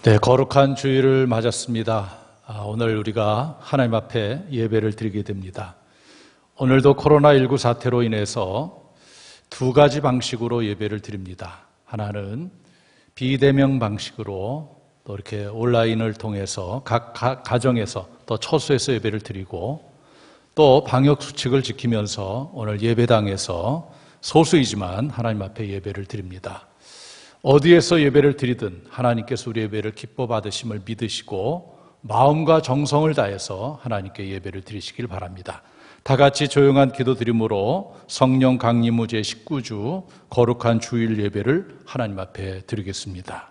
네, 거룩한 주일을 맞았습니다. 오늘 우리가 하나님 앞에 예배를 드리게 됩니다. 오늘도 코로나19 사태로 인해서 두 가지 방식으로 예배를 드립니다. 하나는 비대면 방식으로 또 이렇게 온라인을 통해서 각 가정에서 또 처소에서 예배를 드리고, 또 방역 수칙을 지키면서 오늘 예배당에서 소수이지만 하나님 앞에 예배를 드립니다. 어디에서 예배를 드리든 하나님께서 우리 예배를 기뻐 받으심을 믿으시고 마음과 정성을 다해서 하나님께 예배를 드리시길 바랍니다. 다 같이 조용한 기도 드림으로 성령 강림후 제19주 거룩한 주일 예배를 하나님 앞에 드리겠습니다.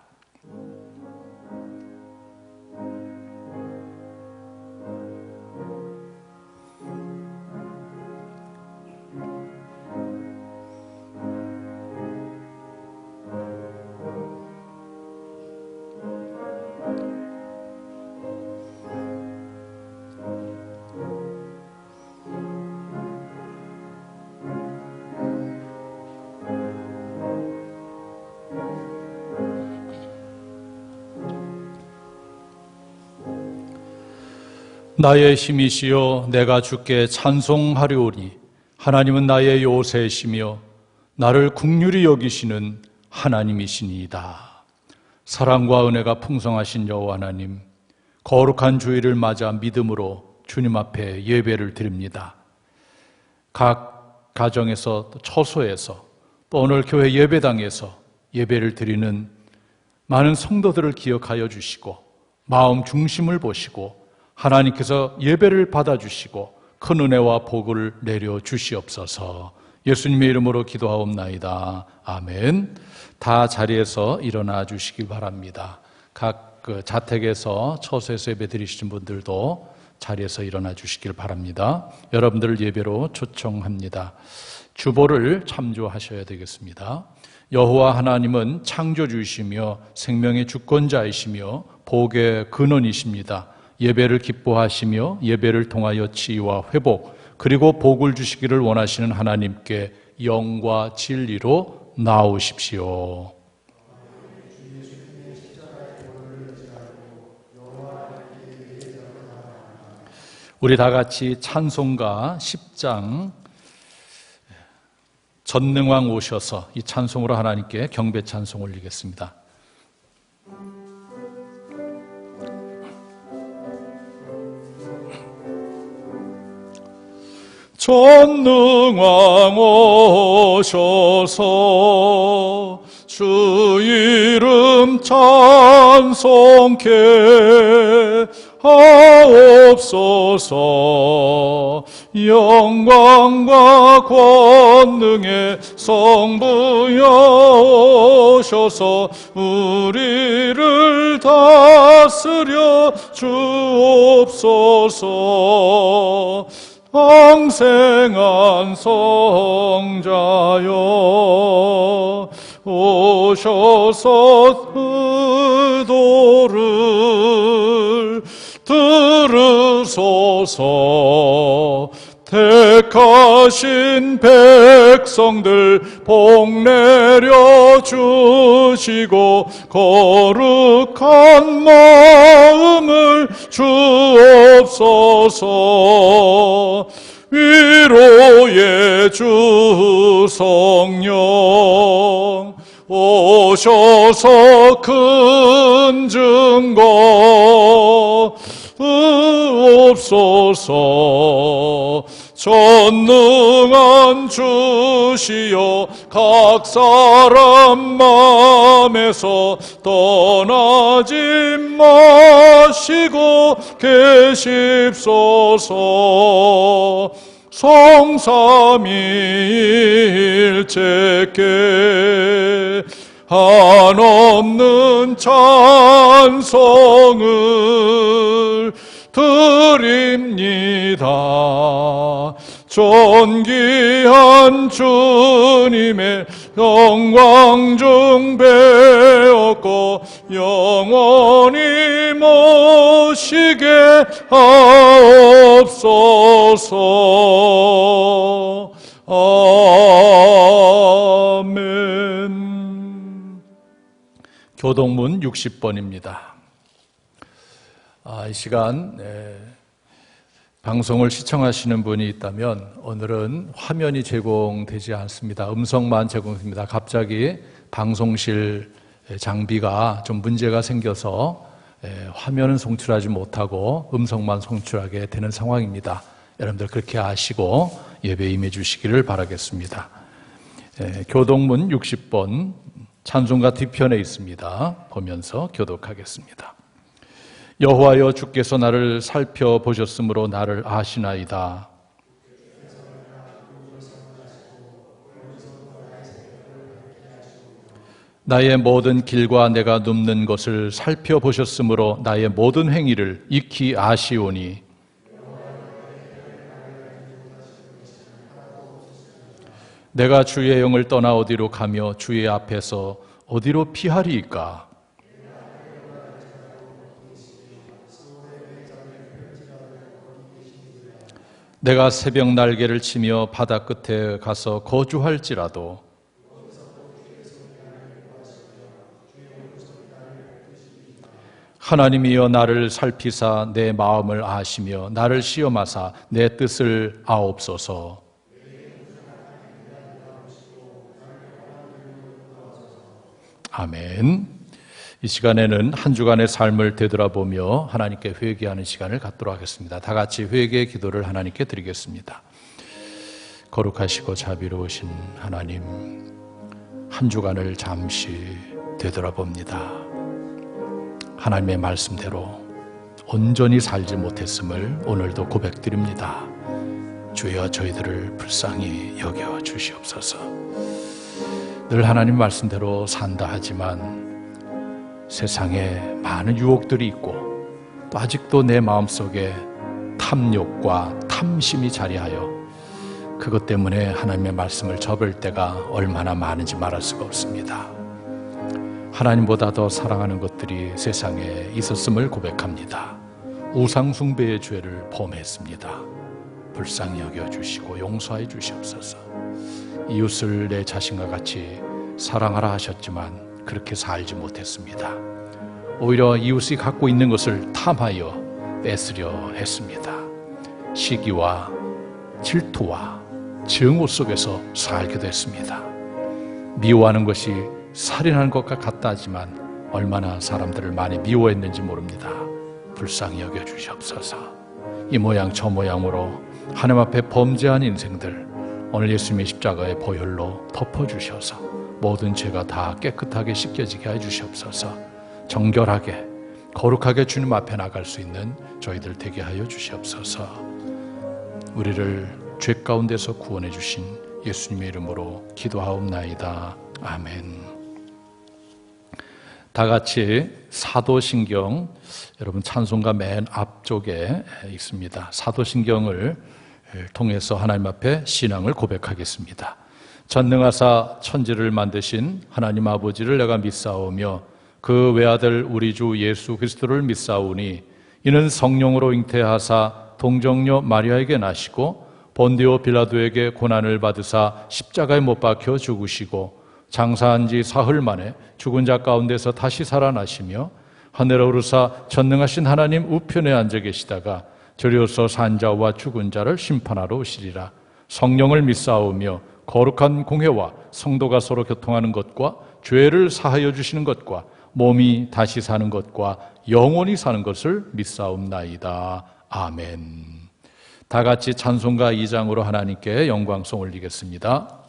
나의 힘이시여 내가 주께 찬송하리오니 하나님은 나의 요새시며 나를 긍휼히 여기시는 하나님이시니이다. 사랑과 은혜가 풍성하신 여호와 하나님, 거룩한 주일을 맞아 믿음으로 주님 앞에 예배를 드립니다. 각 가정에서 또 처소에서 또 오늘 교회 예배당에서 예배를 드리는 많은 성도들을 기억하여 주시고 마음 중심을 보시고 하나님께서 예배를 받아주시고 큰 은혜와 복을 내려 주시옵소서. 예수님의 이름으로 기도하옵나이다. 아멘. 다 자리에서 일어나 주시기 바랍니다. 각 자택에서 처소에서 예배 드리시는 분들도 자리에서 일어나 주시길 바랍니다. 여러분들을 예배로 초청합니다. 주보를 참조하셔야 되겠습니다. 여호와 하나님은 창조주이시며 생명의 주권자이시며 복의 근원이십니다. 예배를 기뻐하시며 예배를 통하여 치유와 회복 그리고 복을 주시기를 원하시는 하나님께 영과 진리로 나오십시오. 우리 다 같이 찬송가 10장 전능왕 오셔서 이 찬송으로 하나님께 경배 찬송 올리겠습니다. 전능왕 오셔서 주 이름 찬송케 하옵소서. 영광과 권능의 성부여 오셔서 우리를 다스려 주옵소서. 왕생한 성자여 오셔서 의도를 들으소서. 택하신 백성들 복 내려 주시고 거룩한 마음을 주옵소서. 위로의 주 성령 오셔서 큰 증거 주옵소서. 전능한 주시여 각 사람 마음에서 떠나지 마시고 계십소서. 성삼위일체께 한없는 찬송을 드립니다. 존귀한 주님의 영광 중 배웠고 영원히 모시게 하옵소서. 아멘. 교동문 60번입니다. 이 시간 방송을 시청하시는 분이 있다면 오늘은 화면이 제공되지 않습니다. 음성만 제공됩니다. 갑자기 방송실 장비가 좀 문제가 생겨서 화면은 송출하지 못하고 음성만 송출하게 되는 상황입니다. 여러분들 그렇게 아시고 예배에 임해 주시기를 바라겠습니다. 교동문 60번 찬송가 뒤편에 있습니다. 보면서 교독하겠습니다. 여호와여 주께서 나를 살펴보셨으므로 나를 아시나이다. 나의 모든 길과 내가 눕는 것을 살펴보셨으므로 나의 모든 행위를 익히 아시오니 내가 주의 영을 떠나 어디로 가며 주의 앞에서 어디로 피하리이까? 내가 새벽 날개를 치며 바다 끝에 가서 거주할지라도 하나님이여 나를 살피사 내 마음을 아시며 나를 시험하사 내 뜻을 아옵소서. 아멘. 이 시간에는 한 주간의 삶을 되돌아보며 하나님께 회개하는 시간을 갖도록 하겠습니다. 다 같이 회개의 기도를 하나님께 드리겠습니다. 거룩하시고 자비로우신 하나님, 한 주간을 잠시 되돌아봅니다. 하나님의 말씀대로 온전히 살지 못했음을 오늘도 고백드립니다. 주여 저희들을 불쌍히 여겨 주시옵소서. 늘 하나님 말씀대로 산다 하지만 세상에 많은 유혹들이 있고 또 아직도 내 마음속에 탐욕과 탐심이 자리하여 그것 때문에 하나님의 말씀을 접을 때가 얼마나 많은지 말할 수가 없습니다. 하나님보다 더 사랑하는 것들이 세상에 있었음을 고백합니다. 우상 숭배의 죄를 범했습니다. 불쌍히 여겨주시고 용서해 주시옵소서. 이웃을 내 자신과 같이 사랑하라 하셨지만 그렇게 살지 못했습니다. 오히려 이웃이 갖고 있는 것을 탐하여 뺏으려 했습니다. 시기와 질투와 증오 속에서 살기도 했습니다. 미워하는 것이 살인하는 것과 같다 하지만 얼마나 사람들을 많이 미워했는지 모릅니다. 불쌍히 여겨주시옵소서. 이 모양 저 모양으로 하나님 앞에 범죄한 인생들 오늘 예수님의 십자가의 보혈로 덮어주셔서 모든 죄가 다 깨끗하게 씻겨지게 해주시옵소서. 정결하게 거룩하게 주님 앞에 나갈 수 있는 저희들 되게 하여 주시옵소서. 우리를 죄 가운데서 구원해 주신 예수님의 이름으로 기도하옵나이다. 아멘. 다 같이 사도신경, 여러분 찬송가 맨 앞쪽에 있습니다. 사도신경을 통해서 하나님 앞에 신앙을 고백하겠습니다. 전능하사 천지를 만드신 하나님 아버지를 내가 믿사오며 그 외아들 우리 주 예수 그리스도를 믿사오니 이는 성령으로 잉태하사 동정녀 마리아에게 나시고 본디오 빌라도에게 고난을 받으사 십자가에 못 박혀 죽으시고 장사한 지 사흘 만에 죽은 자 가운데서 다시 살아나시며 하늘에 오르사 전능하신 하나님 우편에 앉아 계시다가 저리로서 산 자와 죽은 자를 심판하러 오시리라. 성령을 믿사오며 거룩한 공회와 성도가 서로 교통하는 것과 죄를 사하여 주시는 것과 몸이 다시 사는 것과 영원히 사는 것을 믿사옵나이다. 아멘. 다 같이 찬송가 2장으로 하나님께 영광송 올리겠습니다.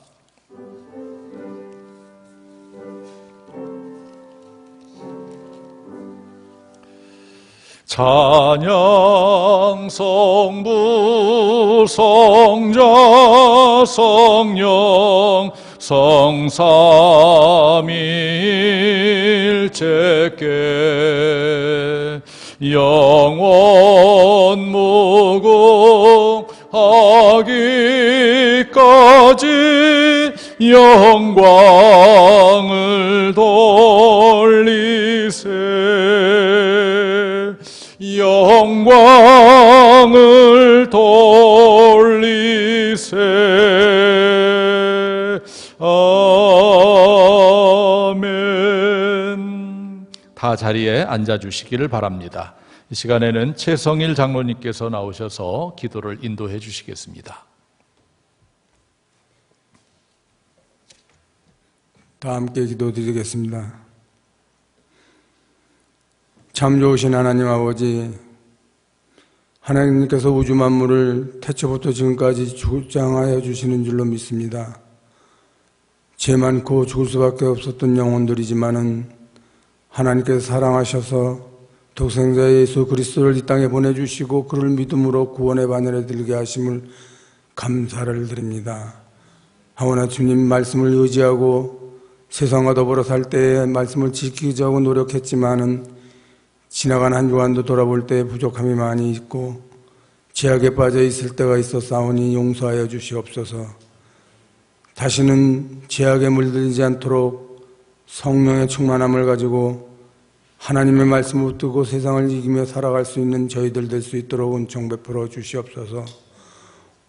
찬양 성부 성자 성령 성삼일체께 영원 무궁하기까지 영광을 돌리세. 영광을 돌리세. 아멘. 다 자리에 앉아주시기를 바랍니다. 이 시간에는 최성일 장로님께서 나오셔서 기도를 인도해 주시겠습니다. 다 함께 기도드리겠습니다. 참 좋으신 하나님 아버지, 하나님께서 우주 만물을 태초부터 지금까지 주장하여 주시는 줄로 믿습니다. 죄 많고 죽을 수밖에 없었던 영혼들이지만은 하나님께서 사랑하셔서 독생자 예수 그리스도를 이 땅에 보내주시고 그를 믿음으로 구원의 바늘에 들게 하심을 감사를 드립니다. 하오나 주님 말씀을 의지하고 세상과 더불어 살 때에 말씀을 지키자고 노력했지만은 지나간 한 주간도 돌아볼 때 부족함이 많이 있고 죄악에 빠져 있을 때가 있었사오니 용서하여 주시옵소서. 다시는 죄악에 물들지 않도록 성령의 충만함을 가지고 하나님의 말씀을 붙들고 세상을 이기며 살아갈 수 있는 저희들 될 수 있도록 은총 베풀어 주시옵소서.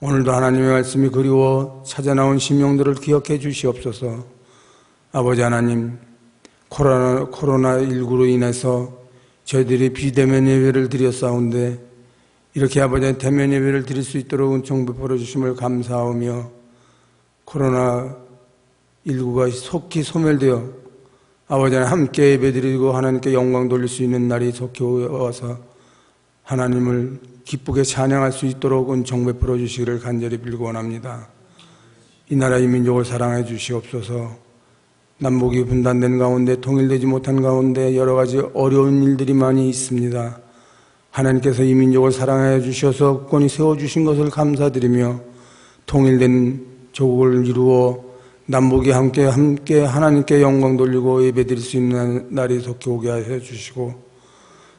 오늘도 하나님의 말씀이 그리워 찾아 나온 심령들을 기억해 주시옵소서. 아버지 하나님, 코로나19로 인해서 저희들이 비대면 예배를 드렸사온데 이렇게 아버지 대면 예배를 드릴 수 있도록 은총 베풀어 주심을 감사하며 코로나19가 속히 소멸되어 아버지 하나님 함께 예배드리고 하나님께 영광 돌릴 수 있는 날이 속히 와서 하나님을 기쁘게 찬양할 수 있도록 은총 베풀어 주시기를 간절히 빌고 원합니다. 이 나라 이 민족을 사랑해 주시옵소서. 남북이 분단된 가운데 통일되지 못한 가운데 여러 가지 어려운 일들이 많이 있습니다. 하나님께서 이 민족을 사랑해 주셔서 굳건히 세워주신 것을 감사드리며 통일된 조국을 이루어 남북이 함께 하나님께 영광 돌리고 예배드릴 수 있는 날이 속히 오게 하여 주시고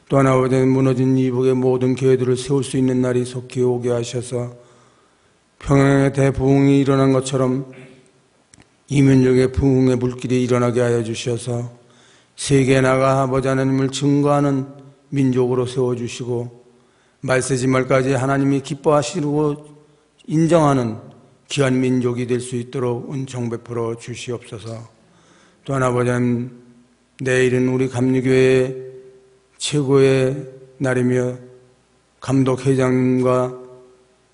또한 아버지는 무너진 이북의 모든 교회들을 세울 수 있는 날이 속히 오게 하셔서 평양의 대부흥이 일어난 것처럼 이민족의 부흥의 물길이 일어나게 하여 주셔서 세계에 나가 아버지 하나님을 증거하는 민족으로 세워주시고 말세지 말까지 하나님이 기뻐하시고 인정하는 귀한 민족이 될 수 있도록 은총 베풀어 주시옵소서. 또한 아버지 하나님, 내일은 우리 감리교회의 최고의 날이며 감독회장과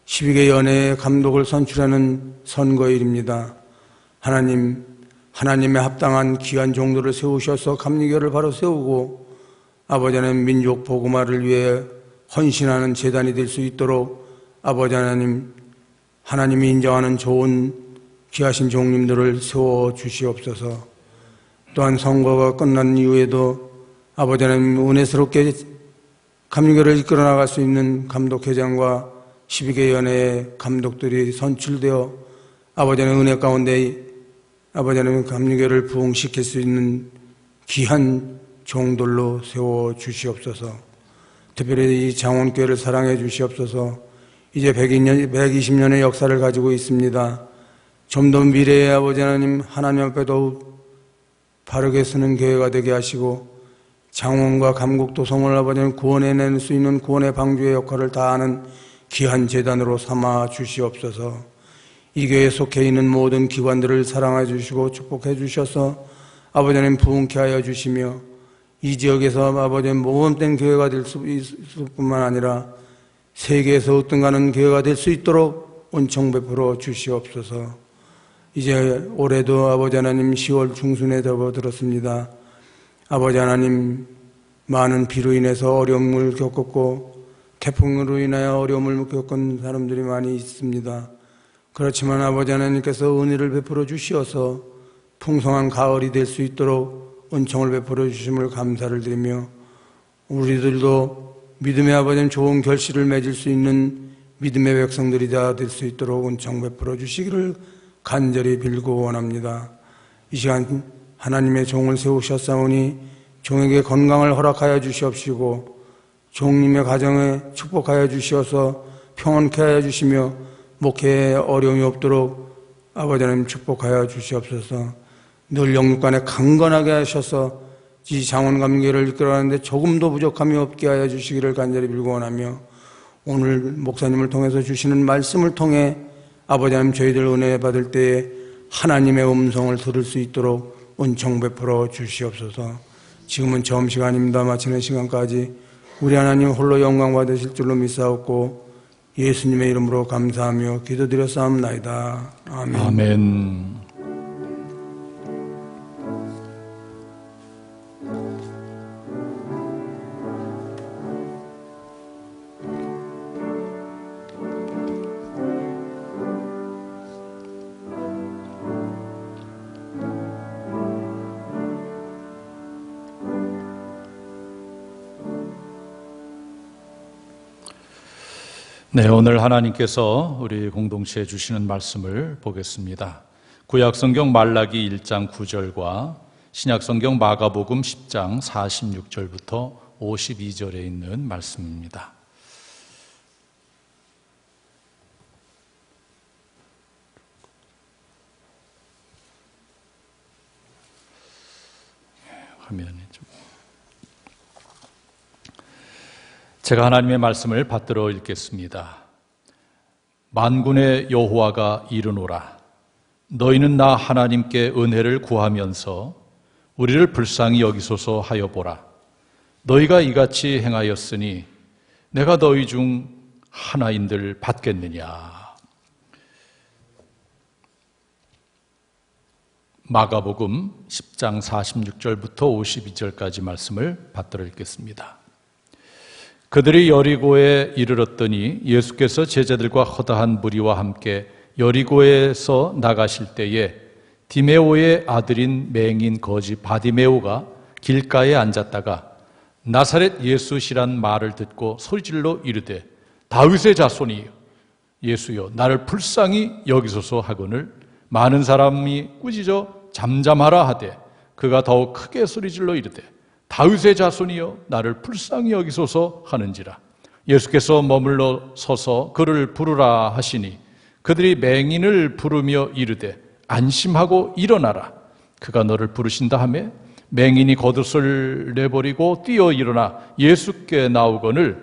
12개 연회의 감독을 선출하는 선거일입니다. 하나님, 하나님의 합당한 귀한 종들을 세우셔서 감리교를 바로 세우고 아버지 하나님 민족 복음화를 위해 헌신하는 재단이 될 수 있도록 아버지 하나님, 하나님이 인정하는 좋은 귀하신 종님들을 세워 주시옵소서. 또한 선거가 끝난 이후에도 아버지 하나님 은혜스럽게 감리교를 이끌어 나갈 수 있는 감독회장과 12개 연회의 감독들이 선출되어 아버지 하나님 은혜 가운데 아버지 하나님 감리교를 부흥시킬 수 있는 귀한 종들로 세워 주시옵소서. 특별히 이 장원교회를 사랑해 주시옵소서. 이제 120년의 역사를 가지고 있습니다. 좀 더 미래의 아버지 하나님 앞에 더욱 바르게 서는 교회가 되게 하시고 장원과 감국도성을 아버지 하나님 구원해낼 수 있는 구원의 방주의 역할을 다하는 귀한 재단으로 삼아 주시옵소서. 이 교회에 속해 있는 모든 기관들을 사랑해 주시고 축복해 주셔서 아버지 하나님 부흥케 하여 주시며 이 지역에서 아버지 하나님 모범된 교회가 될 뿐만 아니라 세계에서 으뜸가는 교회가 될 수 있도록 은총 베풀어 주시옵소서. 이제 올해도 아버지 하나님 10월 중순에 접어들었습니다. 아버지 하나님 많은 비로 인해서 어려움을 겪었고 태풍으로 인하여 어려움을 겪은 사람들이 많이 있습니다. 그렇지만 아버지 하나님께서 은혜를 베풀어 주시어서 풍성한 가을이 될 수 있도록 은총을 베풀어 주심을 감사를 드리며 우리들도 믿음의 아버지는 좋은 결실을 맺을 수 있는 믿음의 백성들이 다 될 수 있도록 은총 베풀어 주시기를 간절히 빌고 원합니다. 이 시간 하나님의 종을 세우셨사오니 종에게 건강을 허락하여 주시옵시고 종님의 가정에 축복하여 주시어서 평안케 하여 주시며 목회에 어려움이 없도록 아버지 하나님 축복하여 주시옵소서. 늘 영육간에 강건하게 하셔서 이 장원감리교를 이끌어가는데 조금도 부족함이 없게 하여 주시기를 간절히 빌고 원하며 오늘 목사님을 통해서 주시는 말씀을 통해 아버지 하나님 저희들 은혜 받을 때에 하나님의 음성을 들을 수 있도록 은총 베풀어 주시옵소서. 지금은 점심시간입니다. 마치는 시간까지 우리 하나님 홀로 영광 받으실 줄로 믿사옵고 예수님의 이름으로 감사하며 기도드렸사옵나이다. 아멘. 아멘. 네, 오늘 하나님께서 우리 공동체에 주시는 말씀을 보겠습니다. 구약성경 말라기 1장 9절과 신약성경 마가복음 10장 46절부터 52절에 있는 말씀입니다. 화면이 좀... 제가 하나님의 말씀을 받들어 읽겠습니다. 만군의 여호와가 이르노라. 너희는 나 하나님께 은혜를 구하면서 우리를 불쌍히 여기소서 하여 보라. 너희가 이같이 행하였으니 내가 너희 중 하나인들 받겠느냐. 마가복음 10장 46절부터 52절까지 말씀을 받들어 읽겠습니다. 그들이 여리고에 이르렀더니 예수께서 제자들과 허다한 무리와 함께 여리고에서 나가실 때에 디메오의 아들인 맹인 거지 바디메오가 길가에 앉았다가 나사렛 예수시란 말을 듣고 소리질러 이르되 다윗의 자손이여 예수여 나를 불쌍히 여기소서 하거늘 많은 사람이 꾸짖어 잠잠하라 하되 그가 더욱 크게 소리질러 이르되 다윗의 자손이여 나를 불쌍히 여기소서 하는지라. 예수께서 머물러 서서 그를 부르라 하시니 그들이 맹인을 부르며 이르되 안심하고 일어나라. 그가 너를 부르신다 하매 맹인이 겉옷을 내버리고 뛰어 일어나 예수께 나오거늘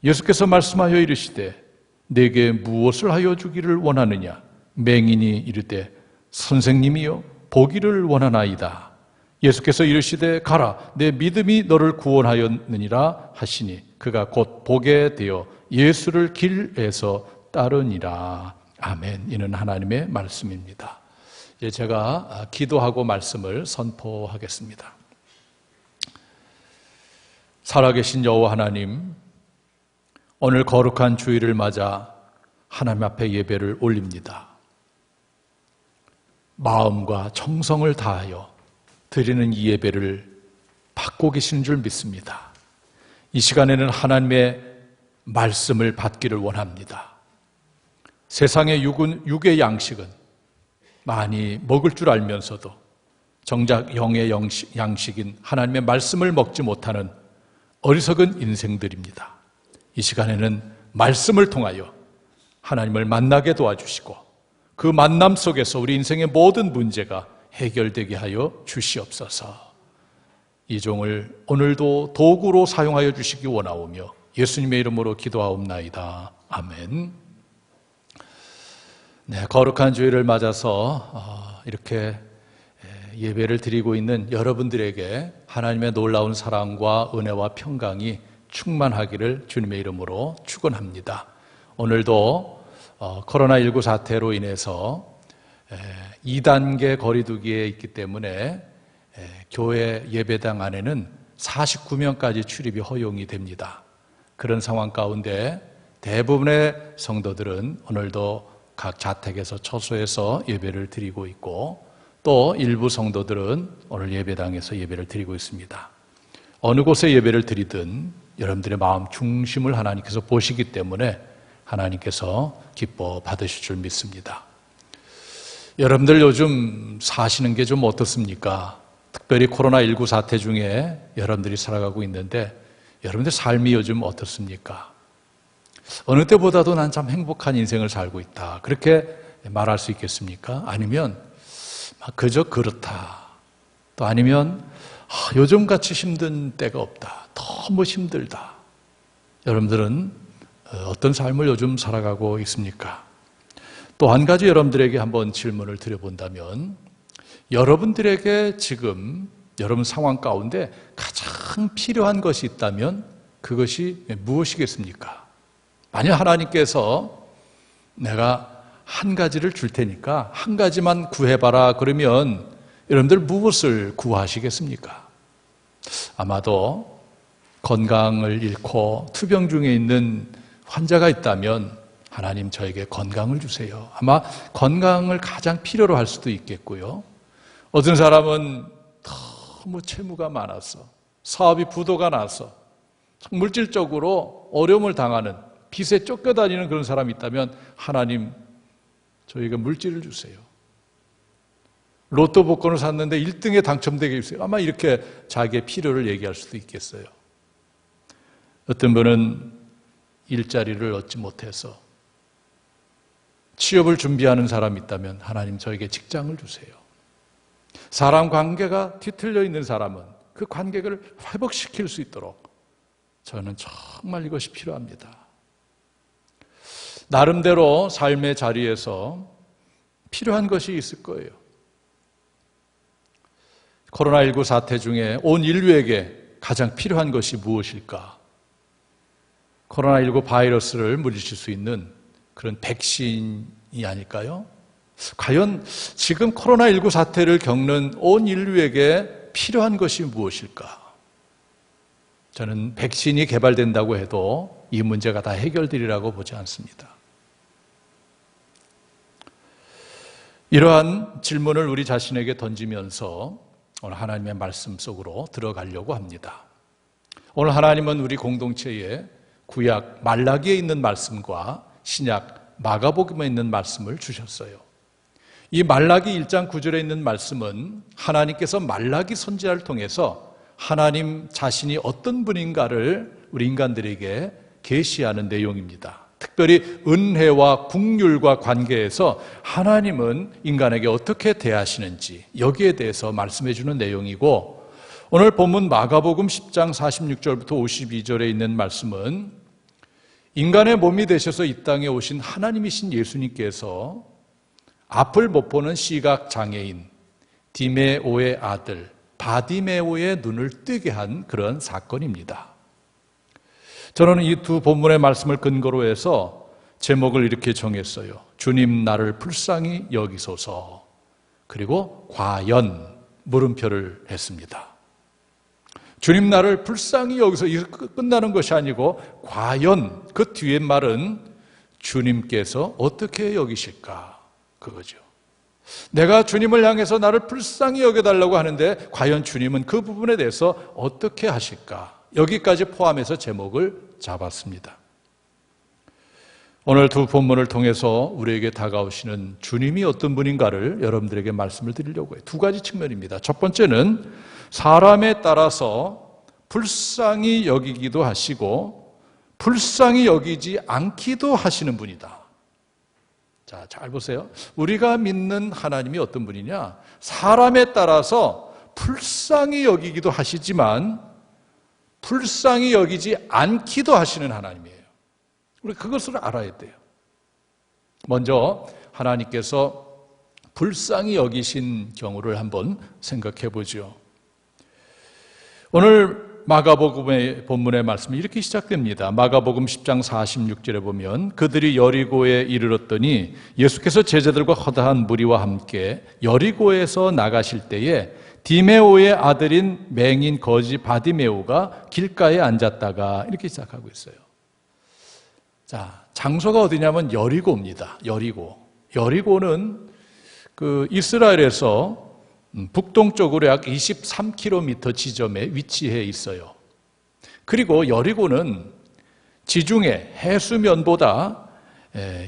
예수께서 말씀하여 이르시되 내게 무엇을 하여 주기를 원하느냐. 맹인이 이르되 선생님이여 보기를 원하나이다. 예수께서 이르시되 가라 내 믿음이 너를 구원하였느니라 하시니 그가 곧 보게 되어 예수를 길에서 따르니라. 아멘. 이는 하나님의 말씀입니다. 이제 제가 기도하고 말씀을 선포하겠습니다. 살아계신 여호와 하나님, 오늘 거룩한 주일을 맞아 하나님 앞에 예배를 올립니다. 마음과 정성을 다하여 드리는 이 예배를 받고 계시는 줄 믿습니다. 이 시간에는 하나님의 말씀을 받기를 원합니다. 세상의 육의 양식은 많이 먹을 줄 알면서도 정작 영의 양식인 하나님의 말씀을 먹지 못하는 어리석은 인생들입니다. 이 시간에는 말씀을 통하여 하나님을 만나게 도와주시고 그 만남 속에서 우리 인생의 모든 문제가 해결되게 하여 주시옵소서. 이 종을 오늘도 도구로 사용하여 주시기 원하오며 예수님의 이름으로 기도하옵나이다. 아멘. 네, 거룩한 주일을 맞아서 이렇게 예배를 드리고 있는 여러분들에게 하나님의 놀라운 사랑과 은혜와 평강이 충만하기를 주님의 이름으로 축원합니다. 오늘도 코로나19 사태로 인해서 2단계 거리두기에 있기 때문에 교회 예배당 안에는 49명까지 출입이 허용이 됩니다. 그런 상황 가운데 대부분의 성도들은 오늘도 각 자택에서 처소에서 예배를 드리고 있고 또 일부 성도들은 오늘 예배당에서 예배를 드리고 있습니다. 어느 곳에 예배를 드리든 여러분들의 마음 중심을 하나님께서 보시기 때문에 하나님께서 기뻐 받으실 줄 믿습니다. 여러분들 요즘 사시는 게 좀 어떻습니까? 특별히 코로나19 사태 중에 여러분들이 살아가고 있는데 여러분들 삶이 요즘 어떻습니까? 어느 때보다도 난 참 행복한 인생을 살고 있다. 그렇게 말할 수 있겠습니까? 아니면 그저 그렇다. 또 아니면 요즘같이 힘든 때가 없다. 너무 힘들다. 여러분들은 어떤 삶을 요즘 살아가고 있습니까? 또 한 가지 여러분들에게 한번 질문을 드려본다면 여러분들에게 지금 여러분 상황 가운데 가장 필요한 것이 있다면 그것이 무엇이겠습니까? 만약 하나님께서 내가 한 가지를 줄 테니까 한 가지만 구해봐라 그러면 여러분들 무엇을 구하시겠습니까? 아마도 건강을 잃고 투병 중에 있는 환자가 있다면 하나님 저에게 건강을 주세요. 아마 건강을 가장 필요로 할 수도 있겠고요. 어떤 사람은 너무 채무가 많아서 사업이 부도가 나서 물질적으로 어려움을 당하는 빚에 쫓겨다니는 그런 사람이 있다면 하나님 저희가 물질을 주세요. 로또 복권을 샀는데 1등에 당첨되게 해주세요. 아마 이렇게 자기의 필요를 얘기할 수도 있겠어요. 어떤 분은 일자리를 얻지 못해서 취업을 준비하는 사람이 있다면 하나님 저에게 직장을 주세요. 사람 관계가 뒤틀려 있는 사람은 그 관계를 회복시킬 수 있도록 저는 정말 이것이 필요합니다. 나름대로 삶의 자리에서 필요한 것이 있을 거예요. 코로나19 사태 중에 온 인류에게 가장 필요한 것이 무엇일까? 코로나19 바이러스를 물리칠 수 있는 그런 백신이 아닐까요? 과연 지금 코로나19 사태를 겪는 온 인류에게 필요한 것이 무엇일까? 저는 백신이 개발된다고 해도 이 문제가 다 해결되리라고 보지 않습니다. 이러한 질문을 우리 자신에게 던지면서 오늘 하나님의 말씀 속으로 들어가려고 합니다. 오늘 하나님은 우리 공동체에 구약 말라기에 있는 말씀과 신약 마가복음에 있는 말씀을 주셨어요. 이 말라기 1장 9절에 있는 말씀은 하나님께서 말라기 선지자를 통해서 하나님 자신이 어떤 분인가를 우리 인간들에게 계시하는 내용입니다. 특별히 은혜와 국률과 관계에서 하나님은 인간에게 어떻게 대하시는지 여기에 대해서 말씀해 주는 내용이고, 오늘 본문 마가복음 10장 46절부터 52절에 있는 말씀은 인간의 몸이 되셔서 이 땅에 오신 하나님이신 예수님께서 앞을 못 보는 시각 장애인 디메오의 아들 바디메오의 눈을 뜨게 한 그런 사건입니다. 저는 이 두 본문의 말씀을 근거로 해서 제목을 이렇게 정했어요. 주님 나를 불쌍히 여기소서, 그리고 과연 물음표를 했습니다. 주님 나를 불쌍히 여기서 끝나는 것이 아니고 과연 그 뒤에 말은 주님께서 어떻게 여기실까 그거죠. 내가 주님을 향해서 나를 불쌍히 여겨달라고 하는데 과연 주님은 그 부분에 대해서 어떻게 하실까, 여기까지 포함해서 제목을 잡았습니다. 오늘 두 본문을 통해서 우리에게 다가오시는 주님이 어떤 분인가를 여러분들에게 말씀을 드리려고 해요. 두 가지 측면입니다. 첫 번째는 사람에 따라서 불쌍히 여기기도 하시고 불쌍히 여기지 않기도 하시는 분이다. 자, 잘 보세요. 우리가 믿는 하나님이 어떤 분이냐? 사람에 따라서 불쌍히 여기기도 하시지만 불쌍히 여기지 않기도 하시는 하나님이에요. 우리 그것을 알아야 돼요. 먼저 하나님께서 불쌍히 여기신 경우를 한번 생각해 보죠. 오늘 마가복음의 본문의 말씀이 이렇게 시작됩니다. 마가복음 10장 46절에 보면 그들이 여리고에 이르렀더니 예수께서 제자들과 허다한 무리와 함께 여리고에서 나가실 때에 디메오의 아들인 맹인 거지 바디메오가 길가에 앉았다가, 이렇게 시작하고 있어요. 자, 장소가 어디냐면 여리고입니다. 여리고는 그 이스라엘에서 북동쪽으로 약 23km 지점에 위치해 있어요. 그리고 여리고는 지중해 해수면보다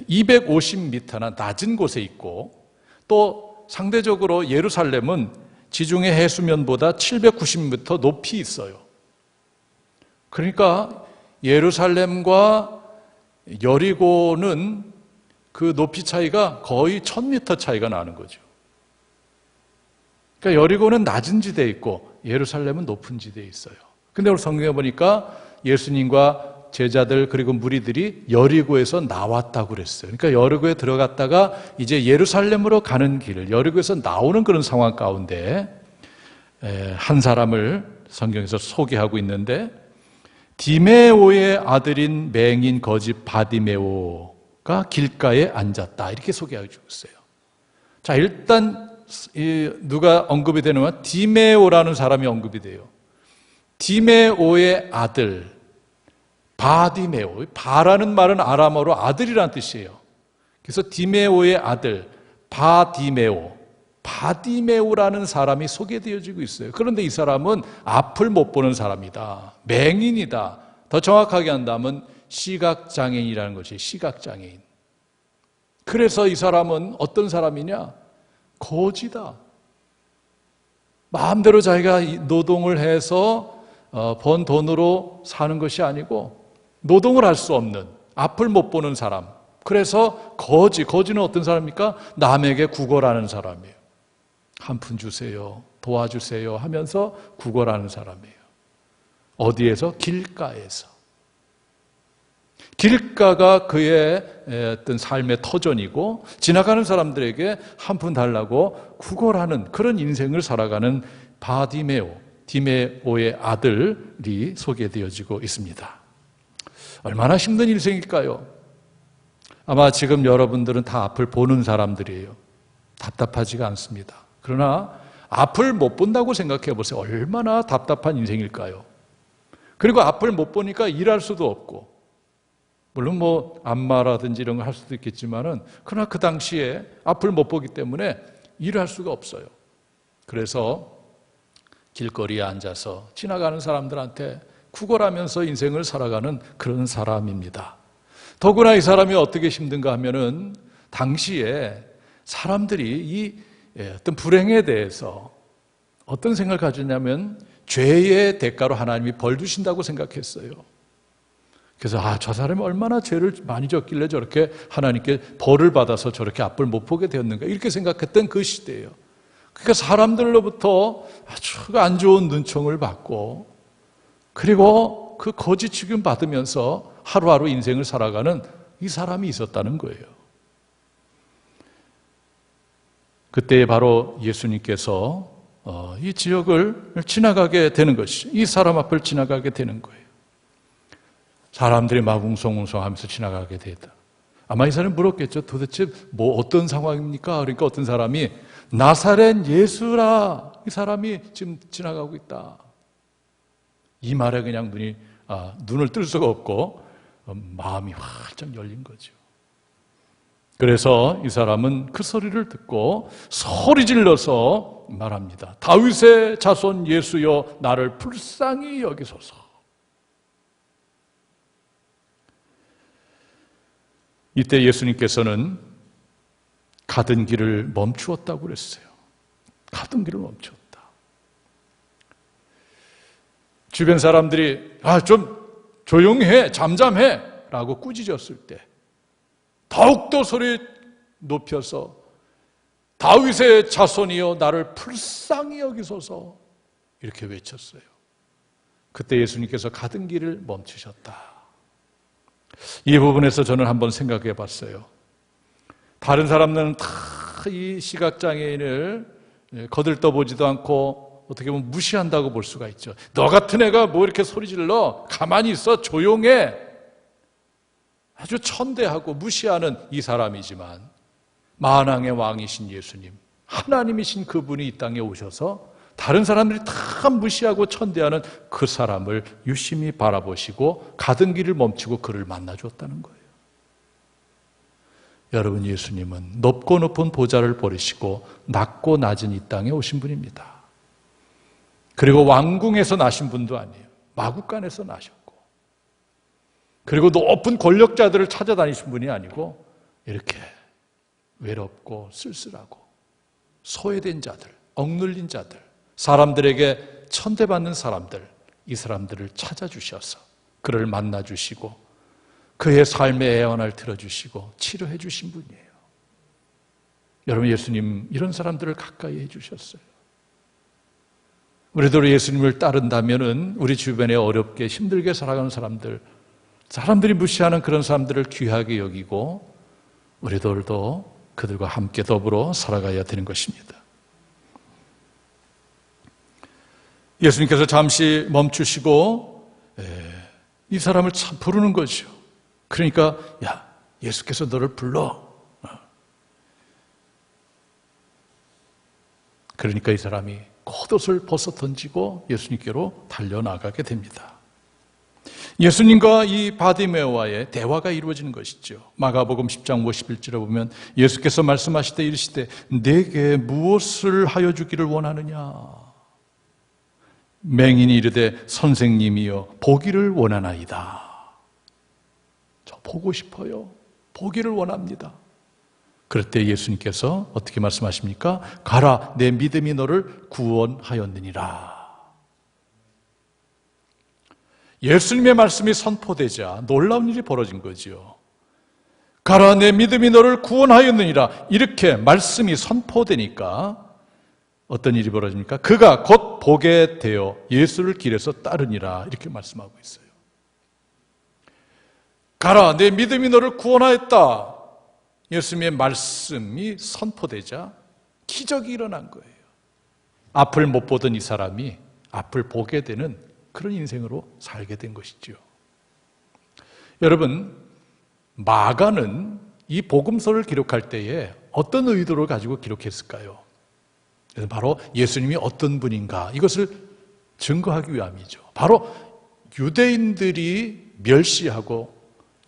250m나 낮은 곳에 있고, 또 상대적으로 예루살렘은 지중해 해수면보다 790m 높이 있어요. 그러니까 예루살렘과 여리고는 그 높이 차이가 거의 1000m 차이가 나는 거죠. 그러니까 여리고는 낮은 지대에 있고 예루살렘은 높은 지대에 있어요. 근데 오늘 성경에 보니까 예수님과 제자들 그리고 무리들이 여리고에서 나왔다고 그랬어요. 그러니까 여리고에 들어갔다가 이제 예루살렘으로 가는 길을, 여리고에서 나오는 그런 상황 가운데 한 사람을 성경에서 소개하고 있는데, 디메오의 아들인 맹인 거지 바디메오가 길가에 앉았다. 이렇게 소개하고 있어요. 자, 일단 누가 언급이 되냐면 디메오라는 사람이 언급이 돼요. 디메오의 아들 바디메오. 바라는 말은 아람어로 아들이라는 뜻이에요. 그래서 디메오의 아들 바디메오라는 사람이 소개되어지고 있어요. 그런데 이 사람은 앞을 못 보는 사람이다. 맹인이다. 더 정확하게 한다면 시각장애인이라는 것이 시각장애인. 그래서 이 사람은 어떤 사람이냐? 거지다. 마음대로 자기가 노동을 해서 번 돈으로 사는 것이 아니고 노동을 할 수 없는, 앞을 못 보는 사람. 그래서 거지는 어떤 사람입니까? 남에게 구걸하는 사람이에요. 한 푼 주세요, 도와주세요 하면서 구걸하는 사람이에요. 어디에서? 길가에서. 길가가 그의 어떤 삶의 터전이고 지나가는 사람들에게 한 푼 달라고 구걸하는 그런 인생을 살아가는 디메오의 아들이 소개되어지고 있습니다. 얼마나 힘든 인생일까요? 아마 지금 여러분들은 다 앞을 보는 사람들이에요. 답답하지가 않습니다. 그러나 앞을 못 본다고 생각해 보세요. 얼마나 답답한 인생일까요? 그리고 앞을 못 보니까 일할 수도 없고, 물론 안마라든지 이런 거 할 수도 있겠지만은, 그러나 그 당시에 앞을 못 보기 때문에 일할 수가 없어요. 그래서 길거리에 앉아서 지나가는 사람들한테 구걸하면서 인생을 살아가는 그런 사람입니다. 더구나 이 사람이 어떻게 힘든가 하면은 당시에 사람들이 이 어떤 불행에 대해서 어떤 생각을 가졌냐면 죄의 대가로 하나님이 벌 주신다고 생각했어요. 그래서 저 사람이 얼마나 죄를 많이 졌길래 저렇게 하나님께 벌을 받아서 저렇게 앞을 못 보게 되었는가 이렇게 생각했던 그 시대예요. 그러니까 사람들로부터 아주 안 좋은 눈총을 받고 그리고 그 거짓 취급 받으면서 하루하루 인생을 살아가는 이 사람이 있었다는 거예요. 그때 바로 예수님께서 이 지역을 지나가게 되는 것이죠. 이 사람 앞을 지나가게 되는 거예요. 사람들이 막 웅성웅성하면서 지나가게 되다. 아마 이 사람이 물었겠죠. 도대체 어떤 상황입니까? 그러니까 어떤 사람이 나사렛 예수라, 이 사람이 지금 지나가고 있다. 이 말에 그냥 눈을 뜰 수가 없고 마음이 활짝 열린 거죠. 그래서 이 사람은 그 소리를 듣고 소리 질러서 말합니다. 다윗의 자손 예수여 나를 불쌍히 여기소서. 이때 예수님께서는 가던 길을 멈추었다고 그랬어요. 가던 길을 멈추었다. 주변 사람들이 좀 조용해, 잠잠해 라고 꾸짖었을 때 더욱더 소리 높여서 다윗의 자손이여 나를 불쌍히 여기소서 이렇게 외쳤어요. 그때 예수님께서 가던 길을 멈추셨다. 이 부분에서 저는 한번 생각해 봤어요. 다른 사람들은 다 이 시각장애인을 거들떠보지도 않고 어떻게 보면 무시한다고 볼 수가 있죠. 너 같은 애가 이렇게 소리 질러? 가만히 있어, 조용해. 아주 천대하고 무시하는 이 사람이지만 만왕의 왕이신 예수님, 하나님이신 그분이 이 땅에 오셔서 다른 사람들이 다 무시하고 천대하는 그 사람을 유심히 바라보시고 가던 길을 멈추고 그를 만나줬다는 거예요. 여러분, 예수님은 높고 높은 보좌를 버리시고 낮고 낮은 이 땅에 오신 분입니다. 그리고 왕궁에서 나신 분도 아니에요. 마구간에서 나셨고, 그리고 높은 권력자들을 찾아다니신 분이 아니고 이렇게 외롭고 쓸쓸하고 소외된 자들, 억눌린 자들, 사람들에게 천대받는 사람들, 이 사람들을 찾아주셔서 그를 만나주시고 그의 삶의 애원을 들어주시고 치료해 주신 분이에요. 여러분, 예수님 이런 사람들을 가까이 해주셨어요. 우리도 예수님을 따른다면 우리 주변에 어렵게 힘들게 살아가는 사람들이 무시하는 그런 사람들을 귀하게 여기고 우리들도 그들과 함께 더불어 살아가야 되는 것입니다. 예수님께서 잠시 멈추시고 이 사람을 참 부르는 거죠. 그러니까 야, 예수께서 너를 불러. 그러니까 이 사람이 겉옷을 벗어 던지고 예수님께로 달려나가게 됩니다. 예수님과 이 바디메오와의 대화가 이루어지는 것이죠. 마가복음 10장 51절에 보면 예수께서 말씀하시되 이르시되 내게 무엇을 하여 주기를 원하느냐. 맹인이 이르되 선생님이여 보기를 원하나이다. 저 보고 싶어요. 보기를 원합니다. 그럴 때 예수님께서 어떻게 말씀하십니까? 가라, 내 믿음이 너를 구원하였느니라. 예수님의 말씀이 선포되자 놀라운 일이 벌어진 거지요. 가라, 내 믿음이 너를 구원하였느니라. 이렇게 말씀이 선포되니까 어떤 일이 벌어집니까? 그가 곧 보게 되어 예수를 길에서 따르니라. 이렇게 말씀하고 있어요. 가라, 내 믿음이 너를 구원하였다. 예수님의 말씀이 선포되자 기적이 일어난 거예요. 앞을 못 보던 이 사람이 앞을 보게 되는 그런 인생으로 살게 된 것이죠. 여러분, 마가는 이 복음서를 기록할 때에 어떤 의도를 가지고 기록했을까요? 바로 예수님이 어떤 분인가 이것을 증거하기 위함이죠. 바로 유대인들이 멸시하고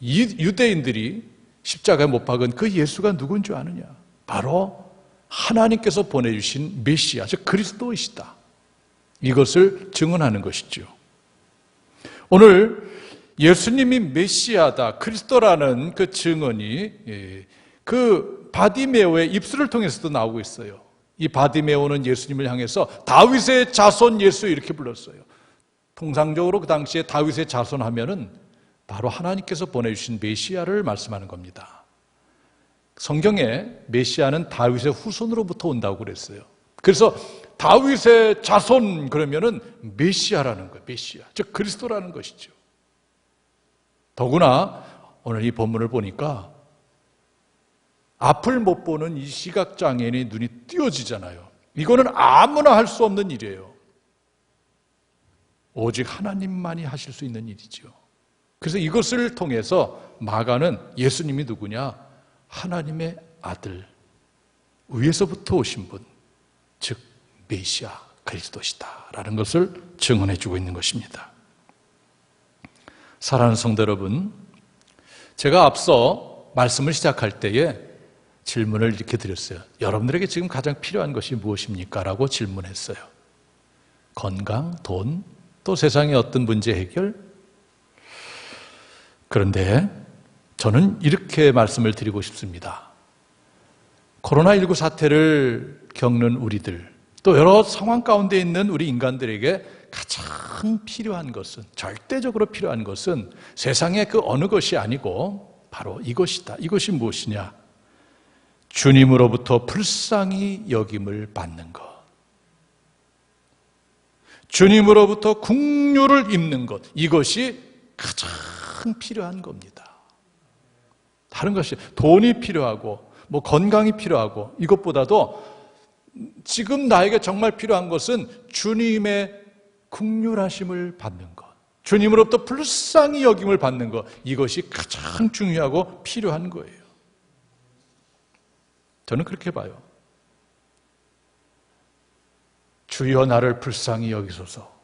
유대인들이 십자가에 못 박은 그 예수가 누군 줄 아느냐? 바로 하나님께서 보내주신 메시아, 즉 그리스도이시다. 이것을 증언하는 것이죠. 오늘 예수님이 메시아다, 그리스도라는 그 증언이 그 바디메오의 입술을 통해서도 나오고 있어요. 이 바디메오는 예수님을 향해서 다윗의 자손 예수 이렇게 불렀어요. 통상적으로 그 당시에 다윗의 자손 하면은 바로 하나님께서 보내주신 메시아를 말씀하는 겁니다. 성경에 메시아는 다윗의 후손으로부터 온다고 그랬어요. 그래서 다윗의 자손 그러면은 메시아라는 거예요. 메시아, 즉 그리스도라는 것이죠. 더구나 오늘 이 본문을 보니까 앞을 못 보는 이 시각장애인의 눈이 띄어지잖아요. 이거는 아무나 할 수 없는 일이에요. 오직 하나님만이 하실 수 있는 일이죠. 그래서 이것을 통해서 마가는 예수님이 누구냐? 하나님의 아들, 위에서부터 오신 분, 즉 메시아 그리스도시다라는 것을 증언해 주고 있는 것입니다. 사랑하는 성도 여러분, 제가 앞서 말씀을 시작할 때에 질문을 이렇게 드렸어요. 여러분들에게 지금 가장 필요한 것이 무엇입니까? 라고 질문했어요. 건강, 돈, 또 세상의 어떤 문제 해결? 그런데 저는 이렇게 말씀을 드리고 싶습니다. 코로나19 사태를 겪는 우리들, 또 여러 상황 가운데 있는 우리 인간들에게 가장 필요한 것은, 절대적으로 필요한 것은 세상의 그 어느 것이 아니고 바로 이것이다. 이것이 무엇이냐? 주님으로부터 불쌍히 여김을 받는 것. 주님으로부터 긍휼을 입는 것. 이것이 가장 필요한 겁니다. 다른 것이 돈이 필요하고 뭐 건강이 필요하고 이것보다도 지금 나에게 정말 필요한 것은 주님의 긍휼하심을 받는 것, 주님으로부터 불쌍히 여김을 받는 것, 이것이 가장 중요하고 필요한 거예요. 저는 그렇게 봐요. 주여 나를 불쌍히 여기소서.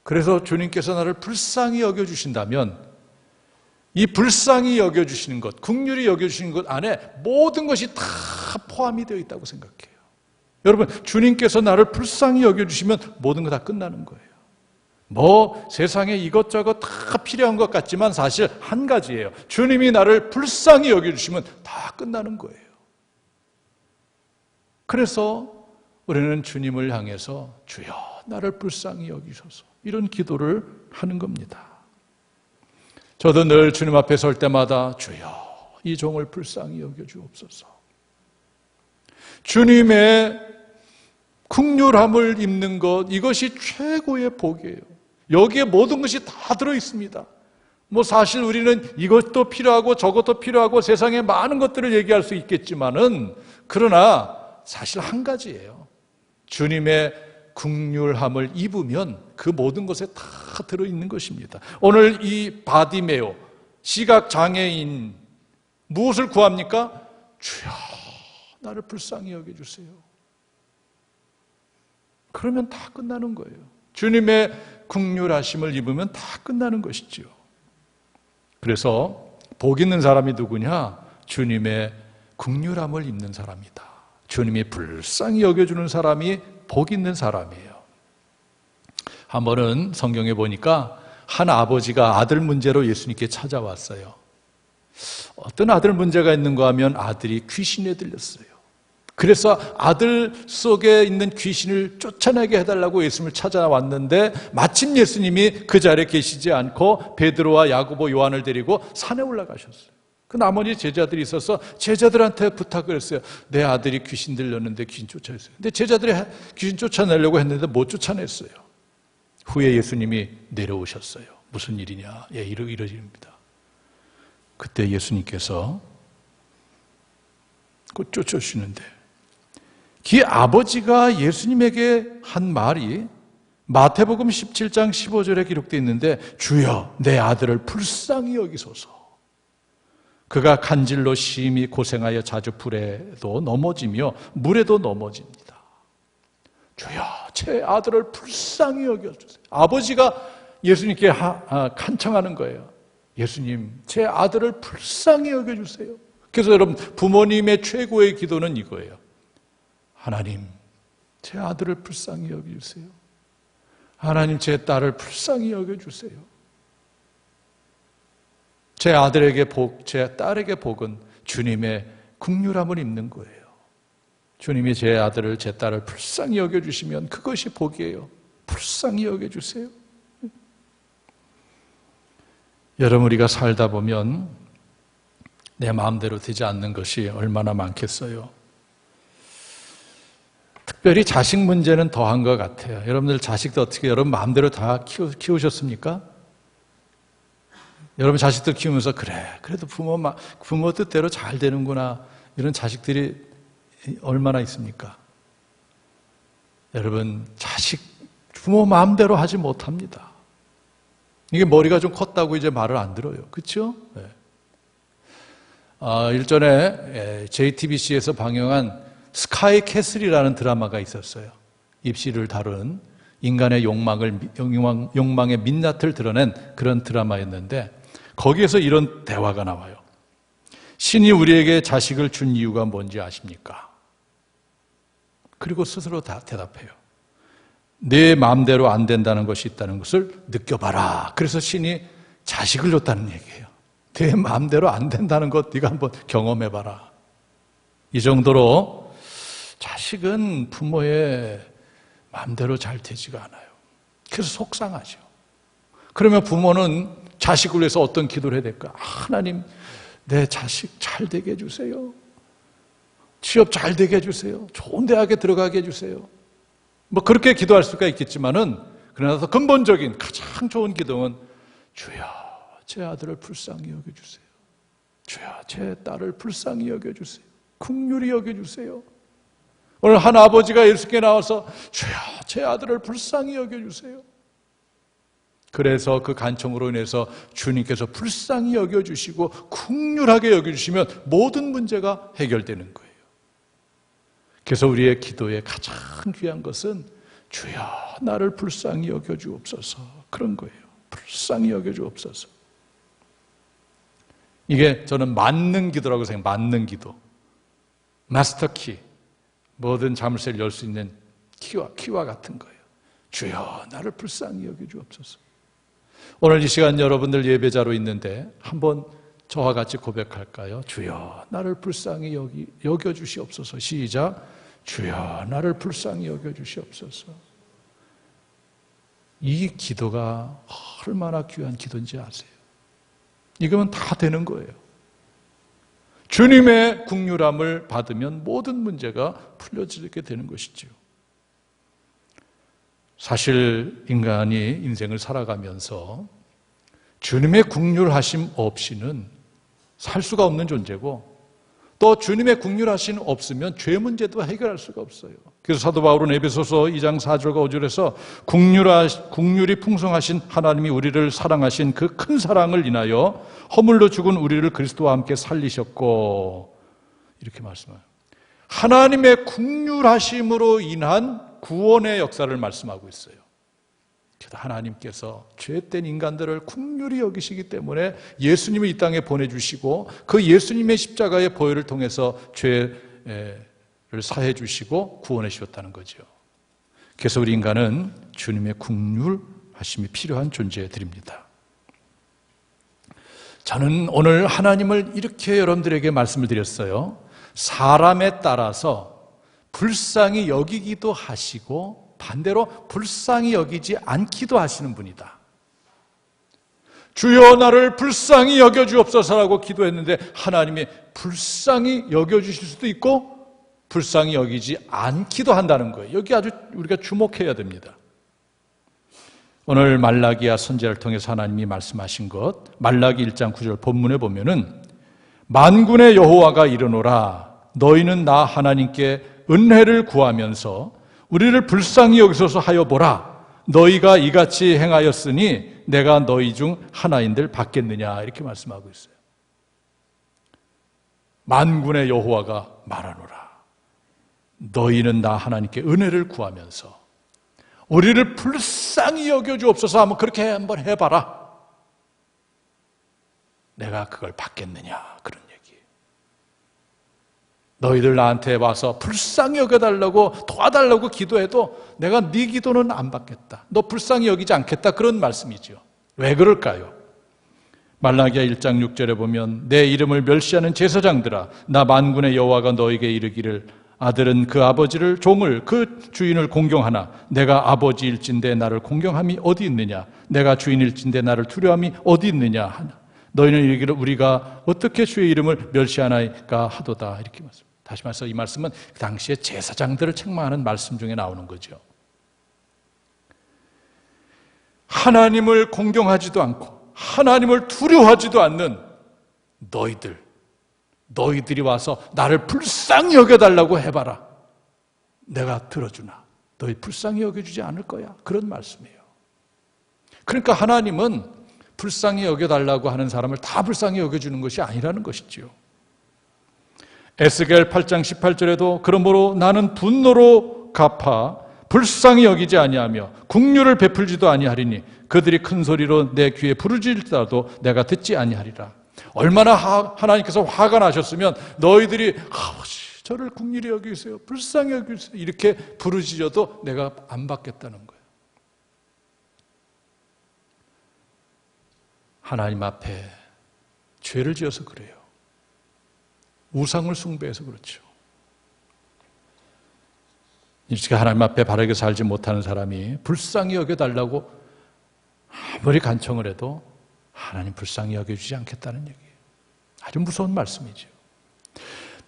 그래서 주님께서 나를 불쌍히 여겨주신다면 이 불쌍히 여겨주시는 것, 긍휼히 여겨주시는 것 안에 모든 것이 다 포함이 되어 있다고 생각해요. 여러분, 주님께서 나를 불쌍히 여겨주시면 모든 거 다 끝나는 거예요. 뭐 세상에 이것저것 다 필요한 것 같지만 사실 한 가지예요. 주님이 나를 불쌍히 여겨주시면 다 끝나는 거예요. 그래서 우리는 주님을 향해서 주여 나를 불쌍히 여기소서 이런 기도를 하는 겁니다. 저도 늘 주님 앞에 설 때마다 주여 이 종을 불쌍히 여겨주옵소서. 주님의 긍휼함을 입는 것, 이것이 최고의 복이에요. 여기에 모든 것이 다 들어있습니다. 뭐 사실 우리는 이것도 필요하고 저것도 필요하고 세상에 많은 것들을 얘기할 수 있겠지만은 그러나 사실 한 가지예요. 주님의 긍휼함을 입으면 그 모든 것에 다 들어있는 것입니다. 오늘 이 바디메오, 시각장애인, 무엇을 구합니까? 주여, 나를 불쌍히 여겨주세요. 그러면 다 끝나는 거예요. 주님의 긍휼하심을 입으면 다 끝나는 것이지요. 그래서 복 있는 사람이 누구냐? 주님의 긍휼함을 입는 사람이다. 주님이 불쌍히 여겨주는 사람이 복 있는 사람이에요. 한 번은 성경에 보니까 한 아버지가 아들 문제로 예수님께 찾아왔어요. 어떤 아들 문제가 있는가 하면 아들이 귀신에 들렸어요. 그래서 아들 속에 있는 귀신을 쫓아내게 해달라고 예수님을 찾아왔는데 마침 예수님이 그 자리에 계시지 않고 베드로와 야고보, 요한을 데리고 산에 올라가셨어요. 그 나머지 제자들이 있어서 제자들한테 부탁을 했어요. 내 아들이 귀신 들렸는데 귀신 쫓아냈어요. 근데 제자들이 귀신 쫓아내려고 했는데 못 쫓아냈어요. 후에 예수님이 내려오셨어요. 무슨 일이냐? 예, 이런 일입니다. 그때 예수님께서 곧 쫓아오시는데 그 아버지가 예수님에게 한 말이 마태복음 17장 15절에 기록되어 있는데 주여 내 아들을 불쌍히 여기소서. 그가 간질로 심히 고생하여 자주 불에도 넘어지며 물에도 넘어집니다. 주여 제 아들을 불쌍히 여겨주세요. 아버지가 예수님께 간청하는 거예요. 예수님 제 아들을 불쌍히 여겨주세요. 그래서 여러분 부모님의 최고의 기도는 이거예요. 하나님 제 아들을 불쌍히 여겨주세요. 하나님 제 딸을 불쌍히 여겨주세요. 제 아들에게 복, 제 딸에게 복은 주님의 긍휼함을 입는 거예요. 주님이 제 아들을, 제 딸을 불쌍히 여겨주시면 그것이 복이에요. 불쌍히 여겨주세요. 여러분 우리가 살다 보면 내 마음대로 되지 않는 것이 얼마나 많겠어요. 특별히 자식 문제는 더한 것 같아요. 여러분들 자식도 어떻게 여러분 마음대로 다 키우셨습니까? 여러분 자식들 키우면서 그래도 부모 뜻대로 잘 되는구나 이런 자식들이 얼마나 있습니까? 여러분 부모 마음대로 하지 못합니다. 이게 머리가 좀 컸다고 이제 말을 안 들어요. 그렇죠? 네. 일전에 JTBC에서 방영한 스카이 캐슬이라는 드라마가 있었어요. 입시를 다룬 인간의 욕망의 민낯을 드러낸 그런 드라마였는데 거기에서 이런 대화가 나와요. 신이 우리에게 자식을 준 이유가 뭔지 아십니까? 그리고 스스로 다 대답해요. 내 마음대로 안 된다는 것이 있다는 것을 느껴봐라. 그래서 신이 자식을 줬다는 얘기예요. 내 마음대로 안 된다는 것 네가 한번 경험해봐라. 이 정도로 자식은 부모의 마음대로 잘 되지가 않아요. 그래서 속상하죠. 그러면 부모는 자식을 위해서 어떤 기도를 해야 될까? 하나님, 내 자식 잘 되게 해주세요. 취업 잘 되게 해주세요. 좋은 대학에 들어가게 해주세요. 뭐 그렇게 기도할 수가 있겠지만은 그러나 더 근본적인 가장 좋은 기도는 주여, 제 아들을 불쌍히 여겨주세요. 주여, 제 딸을 불쌍히 여겨주세요. 긍휼히 여겨주세요. 오늘 한 아버지가 예수께 나와서 주여, 제 아들을 불쌍히 여겨주세요. 그래서 그 간청으로 인해서 주님께서 불쌍히 여겨주시고 긍휼하게 여겨주시면 모든 문제가 해결되는 거예요. 그래서 우리의 기도의 가장 귀한 것은 주여 나를 불쌍히 여겨주옵소서, 그런 거예요. 불쌍히 여겨주옵소서. 이게 저는 맞는 기도라고 생각해요. 맞는 기도. 마스터키. 모든 자물쇠를 열 수 있는 키와 같은 거예요. 주여 나를 불쌍히 여겨주옵소서. 오늘 이 시간 여러분들 예배자로 있는데 한번 저와 같이 고백할까요? 주여 나를 불쌍히 여겨주시옵소서. 시작. 주여 나를 불쌍히 여겨주시옵소서. 이 기도가 얼마나 귀한 기도인지 아세요? 이거면 다 되는 거예요. 주님의 긍휼함을 받으면 모든 문제가 풀려지게 되는 것이지요. 사실 인간이 인생을 살아가면서 주님의 긍휼하심 없이는 살 수가 없는 존재고 또 주님의 긍휼하심 없으면 죄 문제도 해결할 수가 없어요. 그래서 사도 바울은 에베소서 2장 4절과 5절에서 긍휼이 풍성하신 하나님이 우리를 사랑하신 그 큰 사랑을 인하여 허물로 죽은 우리를 그리스도와 함께 살리셨고, 이렇게 말씀해요. 하나님의 긍휼하심으로 인한 구원의 역사를 말씀하고 있어요. 하나님께서 죄된 인간들을 긍휼히 여기시기 때문에 예수님을 이 땅에 보내주시고 그 예수님의 십자가의 보혈을 통해서 죄를 사해 주시고 구원해 주셨다는 거죠. 그래서 우리 인간은 주님의 긍휼하심이 필요한 존재들입니다. 저는 오늘 하나님을 이렇게 여러분들에게 말씀을 드렸어요. 사람에 따라서 불쌍히 여기기도 하시고 반대로 불쌍히 여기지 않기도 하시는 분이다. 주여 나를 불쌍히 여겨주옵소서라고 기도했는데 하나님이 불쌍히 여겨주실 수도 있고 불쌍히 여기지 않기도 한다는 거예요. 여기 아주 우리가 주목해야 됩니다. 오늘 말라기야 선지자를 통해서 하나님이 말씀하신 것, 말라기 1장 9절 본문에 보면은 만군의 여호와가 이르노라 너희는 나 하나님께 은혜를 구하면서 우리를 불쌍히 여기소서 하여 보라. 너희가 이같이 행하였으니 내가 너희 중 하나인들 받겠느냐, 이렇게 말씀하고 있어요. 만군의 여호와가 말하노라. 너희는 나 하나님께 은혜를 구하면서 우리를 불쌍히 여겨주옵소서 하면 그렇게 한번 해봐라. 내가 그걸 받겠느냐, 그런 얘기예요. 너희들 나한테 와서 불쌍히 여겨달라고 도와달라고 기도해도 내가 네 기도는 안 받겠다. 너 불쌍히 여기지 않겠다, 그런 말씀이죠. 왜 그럴까요? 말라기야 1장 6절에 보면 내 이름을 멸시하는 제사장들아 나 만군의 여호와가 너에게 이르기를 아들은 그 아버지를 종을 그 주인을 공경하나 내가 아버지일진데 나를 공경함이 어디 있느냐 내가 주인일진데 나를 두려움이 어디 있느냐 하나 너희는 이르기를 우리가 어떻게 주의 이름을 멸시하나이까 하도다, 이렇게 말씀. 다시 말해서 이 말씀은 그 당시에 제사장들을 책망하는 말씀 중에 나오는 거죠. 하나님을 공경하지도 않고 하나님을 두려워하지도 않는 너희들이 와서 나를 불쌍히 여겨달라고 해봐라. 내가 들어주나. 너희 불쌍히 여겨주지 않을 거야. 그런 말씀이에요. 그러니까 하나님은 불쌍히 여겨달라고 하는 사람을 다 불쌍히 여겨주는 것이 아니라는 것이지요. 에스겔 8장 18절에도 그러므로 나는 분노로 갚아 불쌍히 여기지 아니하며 긍휼을 베풀지도 아니하리니 그들이 큰 소리로 내 귀에 부르짖을지라도 내가 듣지 아니하리라. 얼마나 하나님께서 화가 나셨으면 너희들이 아버지 저를 긍휼히 여기세요, 불쌍히 여기세요 이렇게 부르짖어도 내가 안 받겠다는 거예요. 하나님 앞에 죄를 지어서 그래요. 우상을 숭배해서 그렇죠. 이렇게 하나님 앞에 바르게 살지 못하는 사람이 불쌍히 여겨달라고 아무리 간청을 해도 하나님 불쌍히 여겨주지 않겠다는 얘기예요. 아주 무서운 말씀이죠.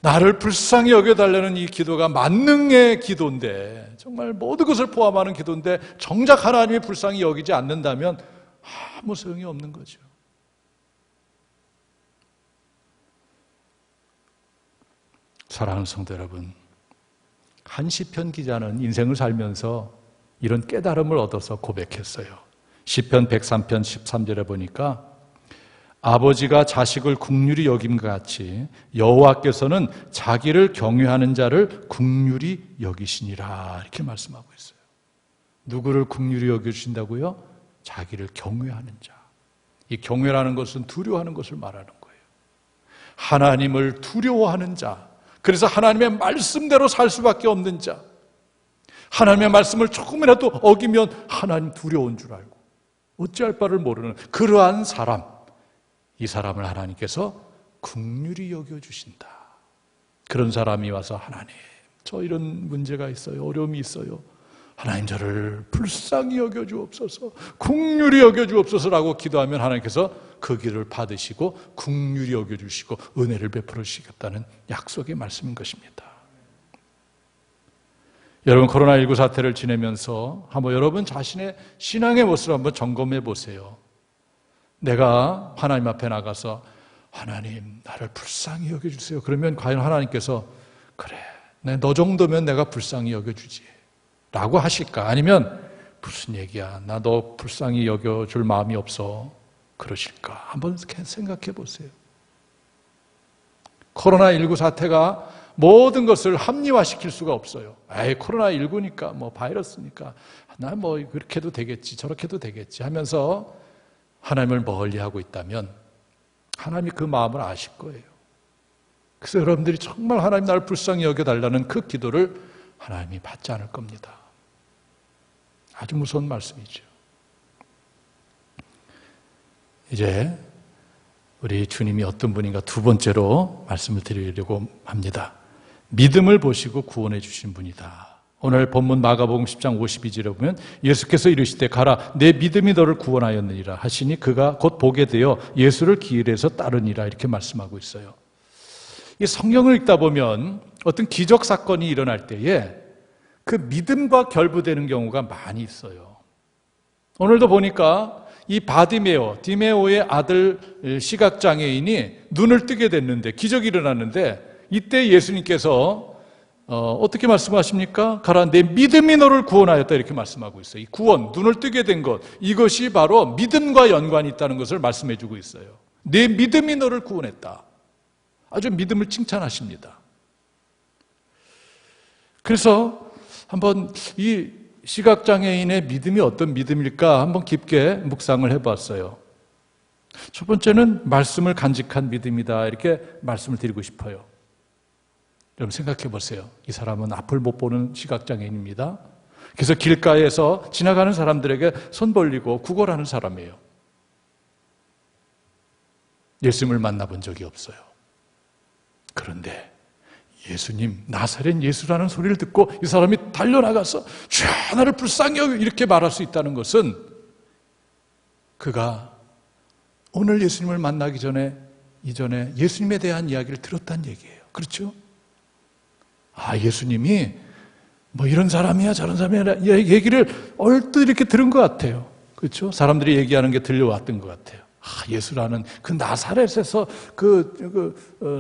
나를 불쌍히 여겨달라는 이 기도가 만능의 기도인데, 정말 모든 것을 포함하는 기도인데 정작 하나님이 불쌍히 여기지 않는다면 아무 소용이 없는 거죠. 사랑하는 성도 여러분, 한 시편 기자는 인생을 살면서 이런 깨달음을 얻어서 고백했어요. 시편 103편 13절에 보니까 아버지가 자식을 긍휼히 여김과 같이 여호와께서는 자기를 경외하는 자를 긍휼히 여기시니라, 이렇게 말씀하고 있어요. 누구를 긍휼히 여겨주신다고요? 자기를 경외하는 자. 이 경외라는 것은 두려워하는 것을 말하는 거예요. 하나님을 두려워하는 자, 그래서 하나님의 말씀대로 살 수밖에 없는 자, 하나님의 말씀을 조금이라도 어기면 하나님 두려운 줄 알고 어찌할 바를 모르는 그러한 사람, 이 사람을 하나님께서 긍휼히 여겨주신다. 그런 사람이 와서 하나님 저 이런 문제가 있어요, 어려움이 있어요, 하나님 저를 불쌍히 여겨주옵소서, 긍휼히 여겨주옵소서라고 기도하면 하나님께서 그 길을 받으시고 긍휼히 여겨주시고 은혜를 베풀어 주시겠다는 약속의 말씀인 것입니다. 여러분, 코로나19 사태를 지내면서 한번 여러분 자신의 신앙의 모습을 한번 점검해 보세요. 내가 하나님 앞에 나가서 하나님 나를 불쌍히 여겨주세요. 그러면 과연 하나님께서 그래, 너 정도면 내가 불쌍히 여겨주지 라고 하실까? 아니면 무슨 얘기야, 나 너 불쌍히 여겨줄 마음이 없어 그러실까? 한번 생각해 보세요. 코로나19 사태가 모든 것을 합리화시킬 수가 없어요. 에이, 코로나19니까 뭐 바이러스니까 나 뭐 그렇게 해도 되겠지 저렇게 해도 되겠지 하면서 하나님을 멀리하고 있다면 하나님이 그 마음을 아실 거예요. 그래서 여러분들이 정말 하나님 나를 불쌍히 여겨달라는 그 기도를 하나님이 받지 않을 겁니다. 아주 무서운 말씀이죠. 이제 우리 주님이 어떤 분인가 두 번째로 말씀을 드리려고 합니다. 믿음을 보시고 구원해 주신 분이다. 오늘 본문 마가복음 10장 52절에 보면 예수께서 이르시되 가라 내 믿음이 너를 구원하였느니라 하시니 그가 곧 보게 되어 예수를 기일해서 따르니라 이렇게 말씀하고 있어요. 이 성경을 읽다 보면 어떤 기적 사건이 일어날 때에 그 믿음과 결부되는 경우가 많이 있어요. 오늘도 보니까 이 디메오의 아들 시각장애인이 눈을 뜨게 됐는데 기적이 일어났는데 이때 예수님께서 어떻게 말씀하십니까? 가라 내 믿음이 너를 구원하였다 이렇게 말씀하고 있어요. 이 구원, 눈을 뜨게 된 것, 이것이 바로 믿음과 연관이 있다는 것을 말씀해 주고 있어요. 내 믿음이 너를 구원했다. 아주 믿음을 칭찬하십니다. 그래서 한번 이 시각장애인의 믿음이 어떤 믿음일까 한번 깊게 묵상을 해봤어요. 첫 번째는 말씀을 간직한 믿음이다 이렇게 말씀을 드리고 싶어요. 여러분 생각해 보세요. 이 사람은 앞을 못 보는 시각장애인입니다. 그래서 길가에서 지나가는 사람들에게 손 벌리고 구걸하는 사람이에요. 예수님을 만나본 적이 없어요. 그런데 예수님, 나사렛 예수라는 소리를 듣고 이 사람이 달려나가서 주여 나를 불쌍히 여겨 이렇게 말할 수 있다는 것은 그가 오늘 예수님을 만나기 이전에 예수님에 대한 이야기를 들었다는 얘기예요. 그렇죠? 예수님이 뭐 이런 사람이야 저런 사람이야 얘기를 얼뜻 이렇게 들은 것 같아요. 그렇죠? 사람들이 얘기하는 게 들려왔던 것 같아요. 예수라는 그 나사렛에서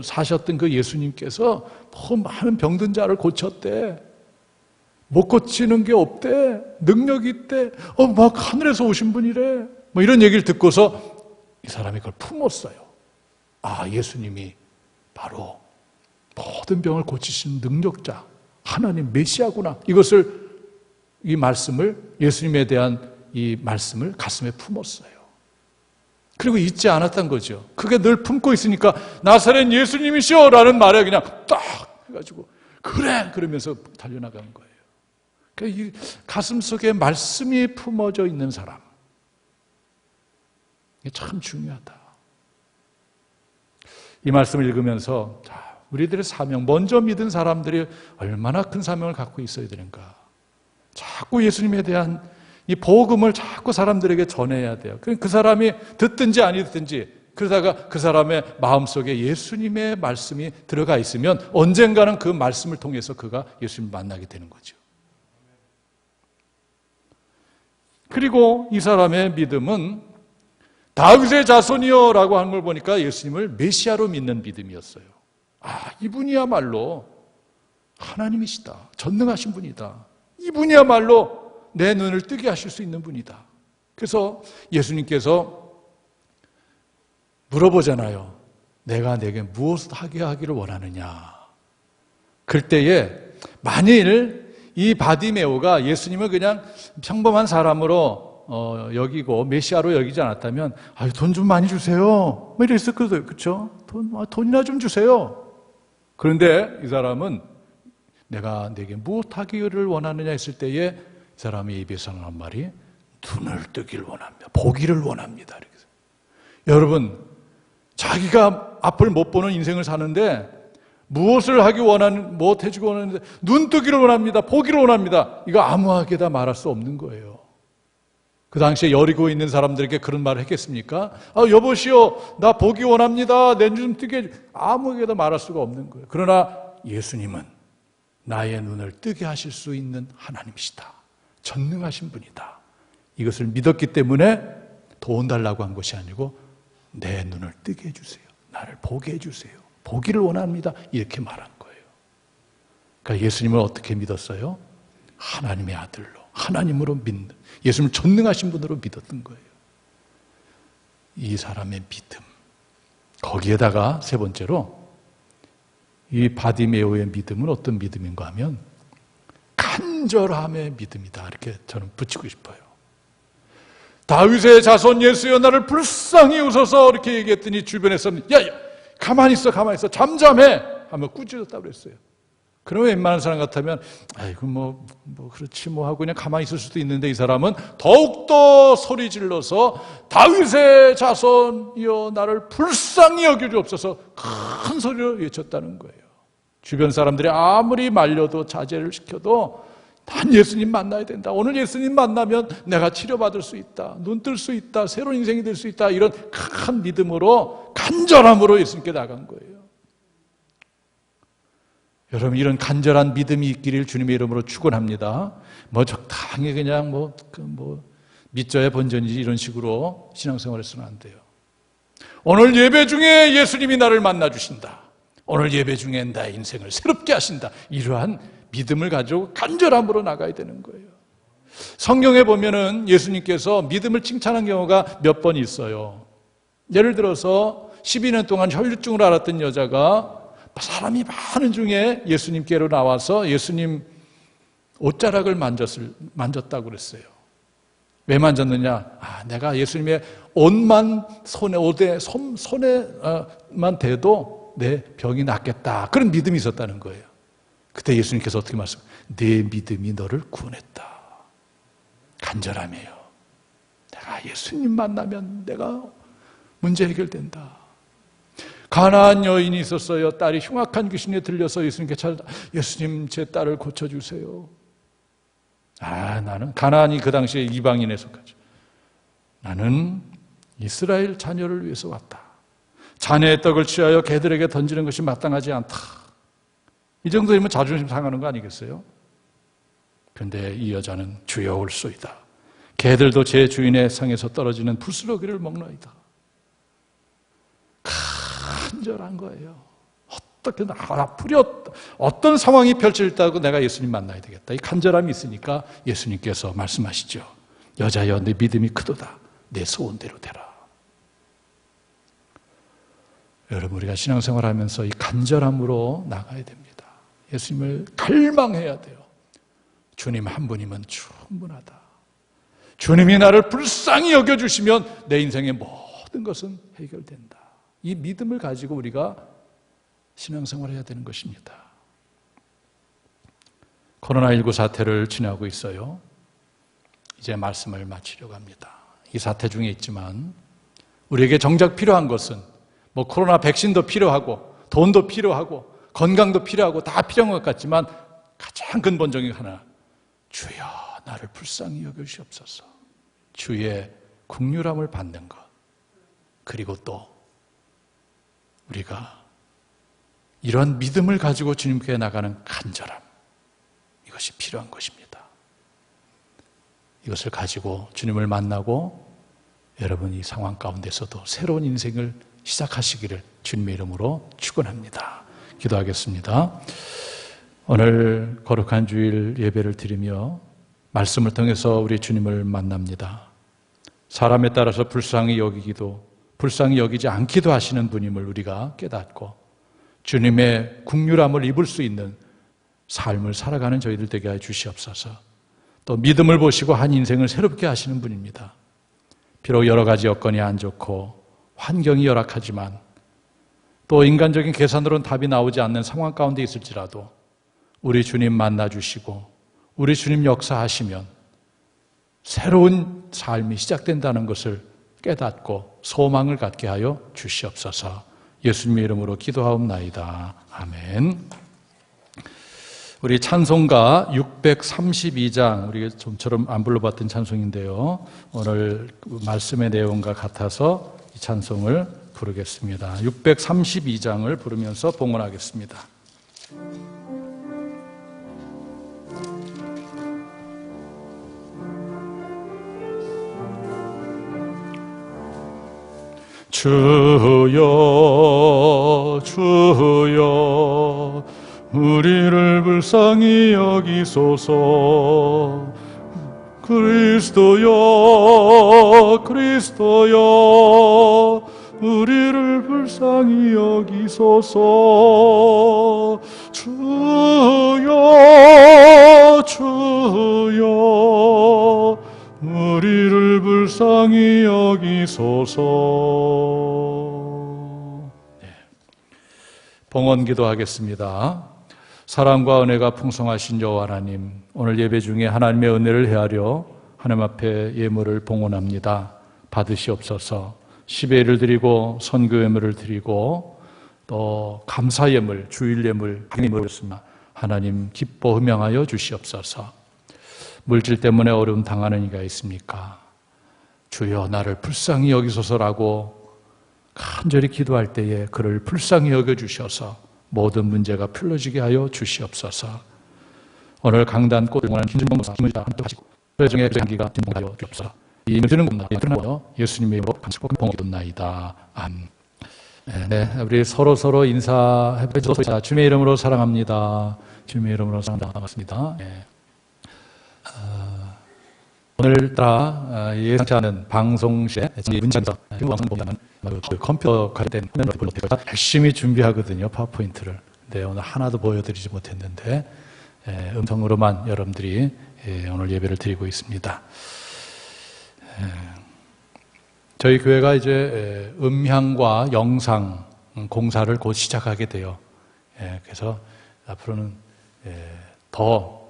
사셨던 그 예수님께서 뭐 많은 병든 자를 고쳤대. 못 고치는 게 없대. 능력이 있대. 막 하늘에서 오신 분이래. 뭐 이런 얘기를 듣고서 이 사람이 그걸 품었어요. 예수님이 바로 모든 병을 고치시는 능력자, 하나님 메시아구나. 이 말씀을, 예수님에 대한 이 말씀을 가슴에 품었어요. 그리고 잊지 않았던 거죠. 그게 늘 품고 있으니까 나사렛 예수님이시오 라는 말에 그냥 딱 해가지고 그래! 그러면서 달려나간 거예요. 그러니까 이 가슴 속에 말씀이 품어져 있는 사람. 이게 참 중요하다. 이 말씀을 읽으면서 우리들의 사명, 먼저 믿은 사람들이 얼마나 큰 사명을 갖고 있어야 되는가. 자꾸 예수님에 대한 이 복음을 자꾸 사람들에게 전해야 돼요. 그 사람이 듣든지 아니 듣든지 그러다가 그 사람의 마음속에 예수님의 말씀이 들어가 있으면 언젠가는 그 말씀을 통해서 그가 예수님을 만나게 되는 거죠. 그리고 이 사람의 믿음은 다윗의 자손이요 라고 하는 걸 보니까 예수님을 메시아로 믿는 믿음이었어요. 이분이야말로 하나님이시다. 전능하신 분이다. 이분이야말로 내 눈을 뜨게 하실 수 있는 분이다. 그래서 예수님께서 물어보잖아요. 내가 내게 무엇을 하게 하기를 원하느냐. 그럴 때에 만일 이 바디메오가 예수님을 그냥 평범한 사람으로 여기고 메시아로 여기지 않았다면 돈 좀 많이 주세요. 뭐 이랬을 거예요. 그렇죠? 돈이나 좀 주세요. 그런데 이 사람은 내가 내게 무엇 하기를 원하느냐 했을 때에 이 사람의 입에서 나온 말이 눈을 뜨기를 원합니다. 보기를 원합니다. 이렇게. 여러분, 자기가 앞을 못 보는 인생을 사는데 무엇을 하기 무엇 해주기 원하는데 눈 뜨기를 원합니다. 보기를 원합니다. 이거 아무하게 다 말할 수 없는 거예요. 그 당시에 여리고에 있는 사람들에게 그런 말을 했겠습니까? 여보시오, 나 보기 원합니다. 내 눈 뜨게 아무하게 다 말할 수가 없는 거예요. 그러나 예수님은 나의 눈을 뜨게 하실 수 있는 하나님이시다. 전능하신 분이다. 이것을 믿었기 때문에 돈 달라고 한 것이 아니고 내 눈을 뜨게 해주세요. 나를 보게 해주세요. 보기를 원합니다. 이렇게 말한 거예요. 그러니까 예수님을 어떻게 믿었어요? 하나님의 아들로, 하나님으로 믿는, 예수님을 전능하신 분으로 믿었던 거예요. 이 사람의 믿음. 거기에다가 세 번째로 이 바디메오의 믿음은 어떤 믿음인가 하면 간절함의 믿음이다. 이렇게 저는 붙이고 싶어요. 다윗의 자손 예수여 나를 불쌍히 웃어서 이렇게 얘기했더니 주변에서는 야 가만히 있어 잠잠해 하며 꾸짖었다고 그랬어요. 그러면 웬만한 사람 같으면 아이고 뭐 그렇지 뭐 하고 그냥 가만히 있을 수도 있는데 이 사람은 더욱더 소리 질러서 다윗의 자손이여 나를 불쌍히 여겨주옵소서 큰 소리로 외쳤다는 거예요. 주변 사람들이 아무리 말려도 자제를 시켜도 난 예수님 만나야 된다. 오늘 예수님 만나면 내가 치료받을 수 있다. 눈 뜰 수 있다. 새로운 인생이 될 수 있다. 이런 큰 믿음으로 간절함으로 예수님께 나간 거예요. 여러분 이런 간절한 믿음이 있기를 주님의 이름으로 축원합니다. 뭐 적당히 그냥 믿져야 본전이지 이런 식으로 신앙생활을 안 돼요. 오늘 예배 중에 예수님이 나를 만나 주신다. 오늘 예배 중에 나의 인생을 새롭게 하신다. 이러한 믿음을 가지고 간절함으로 나가야 되는 거예요. 성경에 보면은 예수님께서 믿음을 칭찬한 경우가 몇 번 있어요. 예를 들어서 12년 동안 혈류증을 앓았던 여자가 사람이 많은 중에 예수님께로 나와서 예수님 옷자락을 만졌다고 그랬어요. 왜 만졌느냐? 내가 예수님의 옷에만 대도 내 병이 낫겠다. 그런 믿음이 있었다는 거예요. 그때 예수님께서 어떻게 말씀하세요? 내 믿음이 너를 구원했다. 간절함이에요. 내가 예수님 만나면 내가 문제 해결된다. 가나안 여인이 있었어요. 딸이 흉악한 귀신에 들려서 예수님께 찾아다 예수님 제 딸을 고쳐주세요. 나는 가나안이 그 당시에 이방인에 속하죠. 나는 이스라엘 자녀를 위해서 왔다. 자네의 떡을 취하여 개들에게 던지는 것이 마땅하지 않다. 이 정도면 자존심 상하는 거 아니겠어요? 그런데 이 여자는 주여 올소이다. 개들도 제 주인의 상에서 떨어지는 부스러기를 먹나이다. 간절한 거예요. 어떻게든 앞으로 어떤 상황이 펼쳐질다고 내가 예수님 만나야 되겠다. 이 간절함이 있으니까 예수님께서 말씀하시죠. 여자여 내 믿음이 크도다. 내 소원대로 되라. 여러분 우리가 신앙생활하면서 이 간절함으로 나가야 됩니다. 예수님을 갈망해야 돼요. 주님 한 분이면 충분하다. 주님이 나를 불쌍히 여겨주시면 내 인생의 모든 것은 해결된다. 이 믿음을 가지고 우리가 신앙생활을 해야 되는 것입니다. 코로나19 사태를 지나고 있어요. 이제 말씀을 마치려고 합니다. 이 사태 중에 있지만 우리에게 정작 필요한 것은 코로나 백신도 필요하고 돈도 필요하고 건강도 필요하고 다 필요한 것 같지만 가장 근본적인 하나, 주여 나를 불쌍히 여겨주시옵소서. 주의 긍휼함을 받는 것, 그리고 또 우리가 이런 믿음을 가지고 주님께 나가는 간절함, 이것이 필요한 것입니다. 이것을 가지고 주님을 만나고 여러분 이 상황 가운데서도 새로운 인생을 시작하시기를 주님의 이름으로 축원합니다. 기도하겠습니다. 오늘 거룩한 주일 예배를 드리며 말씀을 통해서 우리 주님을 만납니다. 사람에 따라서 불쌍히 여기기도 불쌍히 여기지 않기도 하시는 분임을 우리가 깨닫고 주님의 긍휼함을 입을 수 있는 삶을 살아가는 저희들 되게 해 주시옵소서. 또 믿음을 보시고 한 인생을 새롭게 하시는 분입니다. 비록 여러 가지 여건이 안 좋고 환경이 열악하지만 또 인간적인 계산으로는 답이 나오지 않는 상황 가운데 있을지라도 우리 주님 만나주시고 우리 주님 역사하시면 새로운 삶이 시작된다는 것을 깨닫고 소망을 갖게 하여 주시옵소서. 예수님의 이름으로 기도하옵나이다. 아멘. 우리 찬송가 632장, 우리가 좀처럼 안 불러봤던 찬송인데요. 오늘 말씀의 내용과 같아서 이 찬송을 부르겠습니다. 632장을 부르면서 봉헌하겠습니다. 주여 주여 우리를 불쌍히 여기소서. 그리스도여 그리스도여 우리를 불쌍히 여기소서. 주여 주여 우리를 불쌍히 여기소서. 봉헌 기도하겠습니다. 사랑과 은혜가 풍성하신 여호와 하나님, 오늘 예배 중에 하나님의 은혜를 헤아려 하나님 앞에 예물을 봉헌합니다. 받으시옵소서. 시배를 드리고 선교 예물을 드리고 또 감사 예물, 주일 예물, 예물을 습니다. 하나님 기뻐 흠양하여 주시옵소서. 물질 때문에 어려움 당하는 이가 있습니까? 주여 나를 불쌍히 여기소서라고 간절히 기도할 때에 그를 불쌍히 여겨주셔서 모든 문제가 풀어지게 하여 주시옵소서. 오늘 강단 꽃을 김준봉사 힘을 다 하시고 회중의 장기가 진봉하여 주옵소서. 이 힘을 주는 겁니다. 예수님의 이름으로 간절히 봉헌하옵나이다. 아멘. 네, 우리 서로 인사해보시죠. 주님의 이름으로 사랑합니다. 주님의 이름으로 사랑합니다. 반갑습니다. 네. 오늘따라 예상치 않은 방송 시에 문자에서 방송 보면 컴퓨터 관련된 화면을 보여서 열심히 준비하거든요. 파워포인트를. 근데 오늘 하나도 보여드리지 못했는데 음성으로만 여러분들이 오늘 예배를 드리고 있습니다. 저희 교회가 이제 음향과 영상 공사를 곧 시작하게 돼요. 그래서 앞으로는 더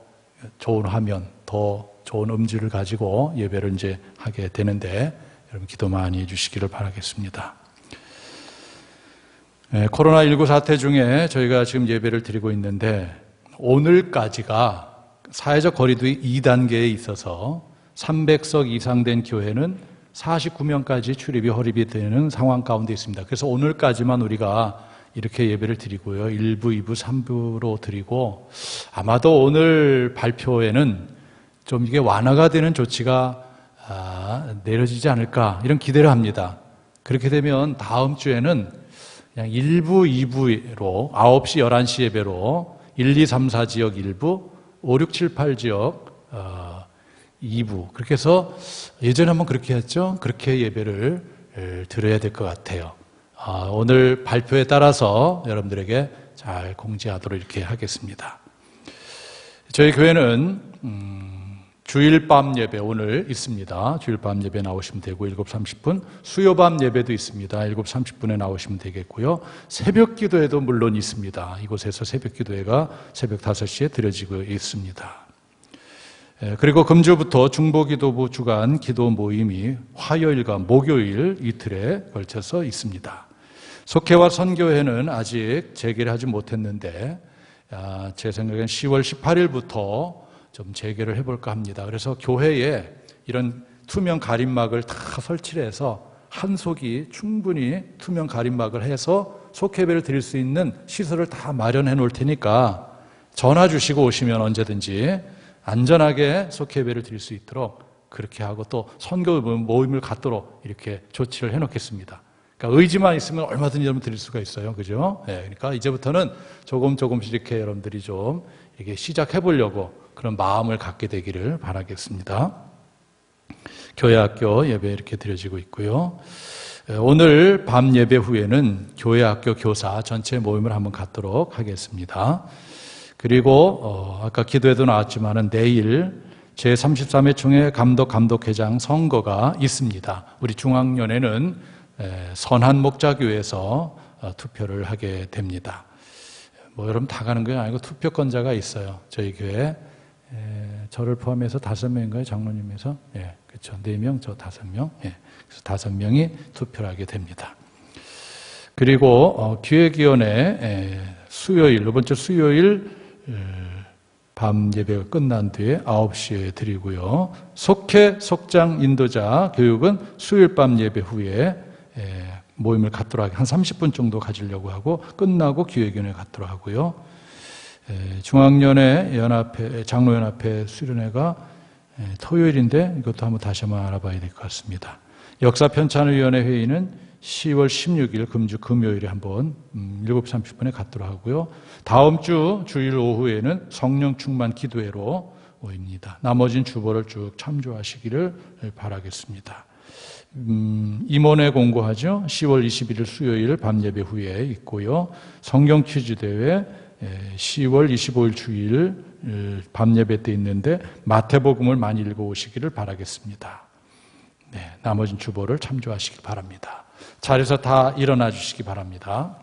좋은 화면, 더 좋은 음질을 가지고 예배를 이제 하게 되는데 여러분 기도 많이 해주시기를 바라겠습니다. 코로나19 사태 중에 저희가 지금 예배를 드리고 있는데 오늘까지가 사회적 거리두기 2단계에 있어서 300석 이상 된 교회는 49명까지 출입이 허립이 되는 상황 가운데 있습니다. 그래서 오늘까지만 우리가 이렇게 예배를 드리고요. 1부, 2부, 3부로 드리고 아마도 오늘 발표에는 좀 이게 완화가 되는 조치가 내려지지 않을까 이런 기대를 합니다. 그렇게 되면 다음 주에는 그냥 1부, 2부로 9시, 11시 예배로 1, 2, 3, 4 지역 1부, 5, 6, 7, 8 지역 2부 그렇게 해서 예전에 한번 그렇게 했죠. 그렇게 예배를 드려야 될 것 같아요. 오늘 발표에 따라서 여러분들에게 잘 공지하도록 이렇게 하겠습니다. 저희 교회는 주일밤 예배 오늘 있습니다. 주일밤 예배 나오시면 되고 7시 30분 수요밤 예배도 있습니다. 7시 30분에 나오시면 되겠고요. 새벽 기도회도 물론 있습니다. 이곳에서 새벽 기도회가 새벽 5시에 드려지고 있습니다. 그리고 금주부터 중보기도부 주간 기도 모임이 화요일과 목요일 이틀에 걸쳐서 있습니다. 속회와 선교회는 아직 재개를 하지 못했는데 제 생각엔 10월 18일부터 좀 재개를 해볼까 합니다. 그래서 교회에 이런 투명 가림막을 다 설치를 해서 한 속이 충분히 투명 가림막을 해서 속회배를 드릴 수 있는 시설을 다 마련해 놓을 테니까 전화 주시고 오시면 언제든지 안전하게 속회배를 드릴 수 있도록 그렇게 하고 또 선교 모임을 갖도록 이렇게 조치를 해놓겠습니다. 그러니까 의지만 있으면 얼마든지 여러분 드릴 수가 있어요. 그죠? 네, 그러니까 이제부터는 조금씩 이렇게 여러분들이 좀 이렇게 시작해 보려고 그런 마음을 갖게 되기를 바라겠습니다. 교회학교 예배 이렇게 드려지고 있고요. 오늘 밤 예배 후에는 교회학교 교사 전체 모임을 한번 갖도록 하겠습니다. 그리고 아까 기도에도 나왔지만은 내일 제33회 총회 감독회장 선거가 있습니다. 우리 중앙연회는 선한목자교회에서 투표를 하게 됩니다. 여러분 다 가는 게 아니고 투표권자가 있어요. 저희 교회 저를 포함해서 5명인가요? 장로님에서? 예, 그렇죠. 4명, 저 5명. 예, 그래서 5명이 투표를 하게 됩니다. 그리고 기획위원회 수요일, 이번 주 수요일 밤 예배가 끝난 뒤에 9시에 드리고요. 속회, 속장, 인도자 교육은 수요일 밤 예배 후에 모임을 갖도록 한 30분 정도 가지려고 하고 끝나고 기획위원회 갖도록 하고요. 중앙연회 연합회, 장로연합회 수련회가 토요일인데 이것도 한번 다시 한번 알아봐야 될 것 같습니다. 역사편찬위원회 회의는 10월 16일 금주 금요일에 한번 7시 30분에 갖도록 하고요. 다음 주 주일 오후에는 성령 충만 기도회로 모입니다. 나머진 주보를 쭉 참조하시기를 바라겠습니다. 임원회 공고하죠. 10월 21일 수요일 밤예배 후에 있고요. 성경 퀴즈 대회 10월 25일 주일 밤예배 때 있는데 마태복음을 많이 읽어오시기를 바라겠습니다. 네, 나머진 주보를 참조하시기 바랍니다. 자리에서 다 일어나 주시기 바랍니다.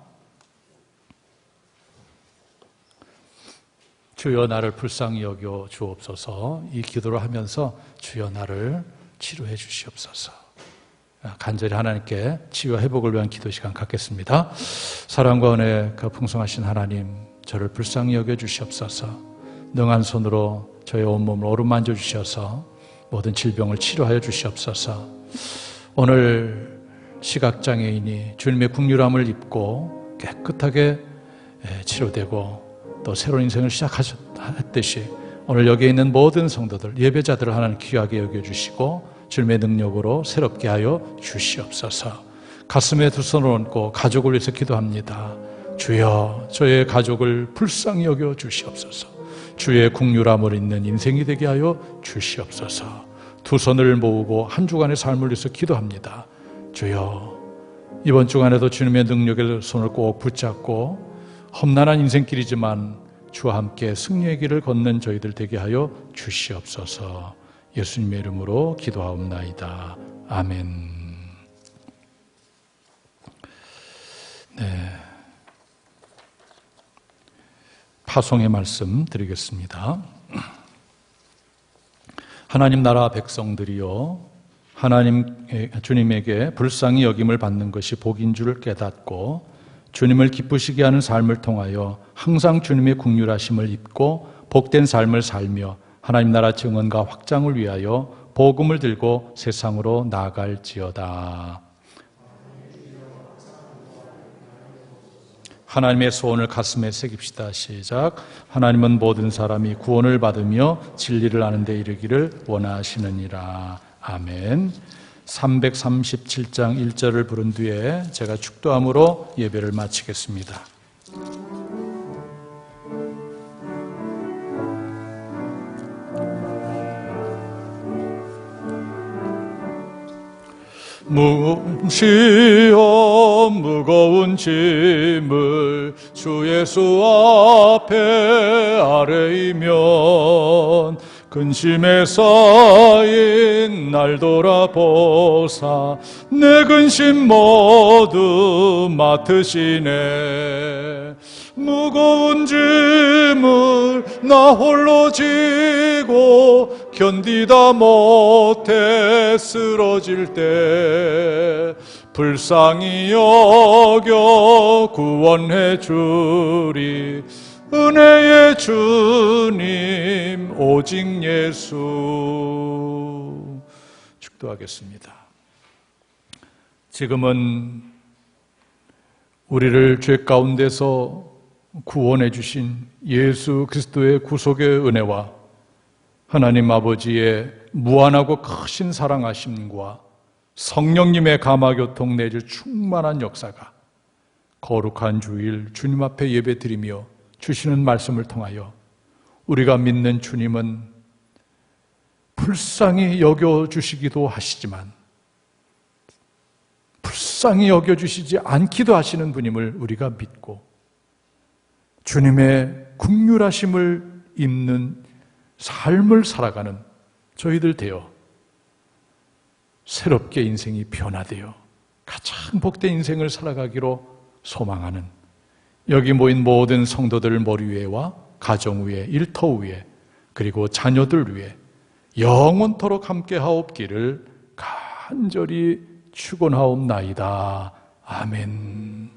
주여 나를 불쌍히 여겨 주옵소서. 이 기도를 하면서 주여 나를 치료해 주시옵소서. 간절히 하나님께 치유와 회복을 위한 기도 시간 갖겠습니다. 사랑과 은혜 그 풍성하신 하나님, 저를 불쌍히 여겨 주시옵소서. 능한 손으로 저의 온몸을 오르만져 주셔서 모든 질병을 치료하여 주시옵소서. 오늘 시각장애인이 주님의 국률함을 입고 깨끗하게 치료되고 또 새로운 인생을 시작하셨듯이 오늘 여기에 있는 모든 성도들, 예배자들을 하나님 귀하게 여겨주시고 주님의 능력으로 새롭게 하여 주시옵소서. 가슴에 두 손을 얹고 가족을 위해서 기도합니다. 주여 저의 가족을 불쌍히 여겨 주시옵소서. 주의 국률함을 있는 인생이 되게 하여 주시옵소서. 두 손을 모으고 한 주간의 삶을 위해서 기도합니다. 주여 이번 주간에도 주님의 능력의 손을 꼭 붙잡고 험난한 인생길이지만 주와 함께 승리의 길을 걷는 저희들 되게 하여 주시옵소서. 예수님의 이름으로 기도하옵나이다. 아멘. 네. 파송의 말씀 드리겠습니다. 하나님 나라 백성들이여, 주님에게 불쌍히 여김을 받는 것이 복인 줄 깨닫고 주님을 기쁘시게 하는 삶을 통하여 항상 주님의 긍휼하심을 입고 복된 삶을 살며 하나님 나라 증언과 확장을 위하여 복음을 들고 세상으로 나아갈지어다. 하나님의 소원을 가슴에 새깁시다. 시작. 하나님은 모든 사람이 구원을 받으며 진리를 아는 데 이르기를 원하시느니라. 아멘. 337장 1절을 부른 뒤에 제가 축도함으로 예배를 마치겠습니다. 무시어 무거운 짐을 주 예수 앞에 아뢰이면 근심에 쌓인 날 돌아보사 내 근심 모두 맡으시네. 무거운 짐을 나 홀로 지고 견디다 못해 쓰러질 때 불쌍히 여겨 구원해 주리. 은혜의 주님 오직 예수. 축도하겠습니다. 지금은 우리를 죄 가운데서 구원해 주신 예수 그리스도의 구속의 은혜와 하나님 아버지의 무한하고 크신 사랑하심과 성령님의 감화교통 내줄 충만한 역사가 거룩한 주일 주님 앞에 예배드리며 주시는 말씀을 통하여 우리가 믿는 주님은 불쌍히 여겨주시기도 하시지만 불쌍히 여겨주시지 않기도 하시는 분임을 우리가 믿고 주님의 긍휼하심을 입는 삶을 살아가는 저희들 되어 새롭게 인생이 변화되어 가장 복된 인생을 살아가기로 소망하는 여기 모인 모든 성도들 머리 위에와 가정 위에, 일터 위에, 그리고 자녀들 위에 영원토록 함께 하옵기를 간절히 축원하옵나이다. 아멘.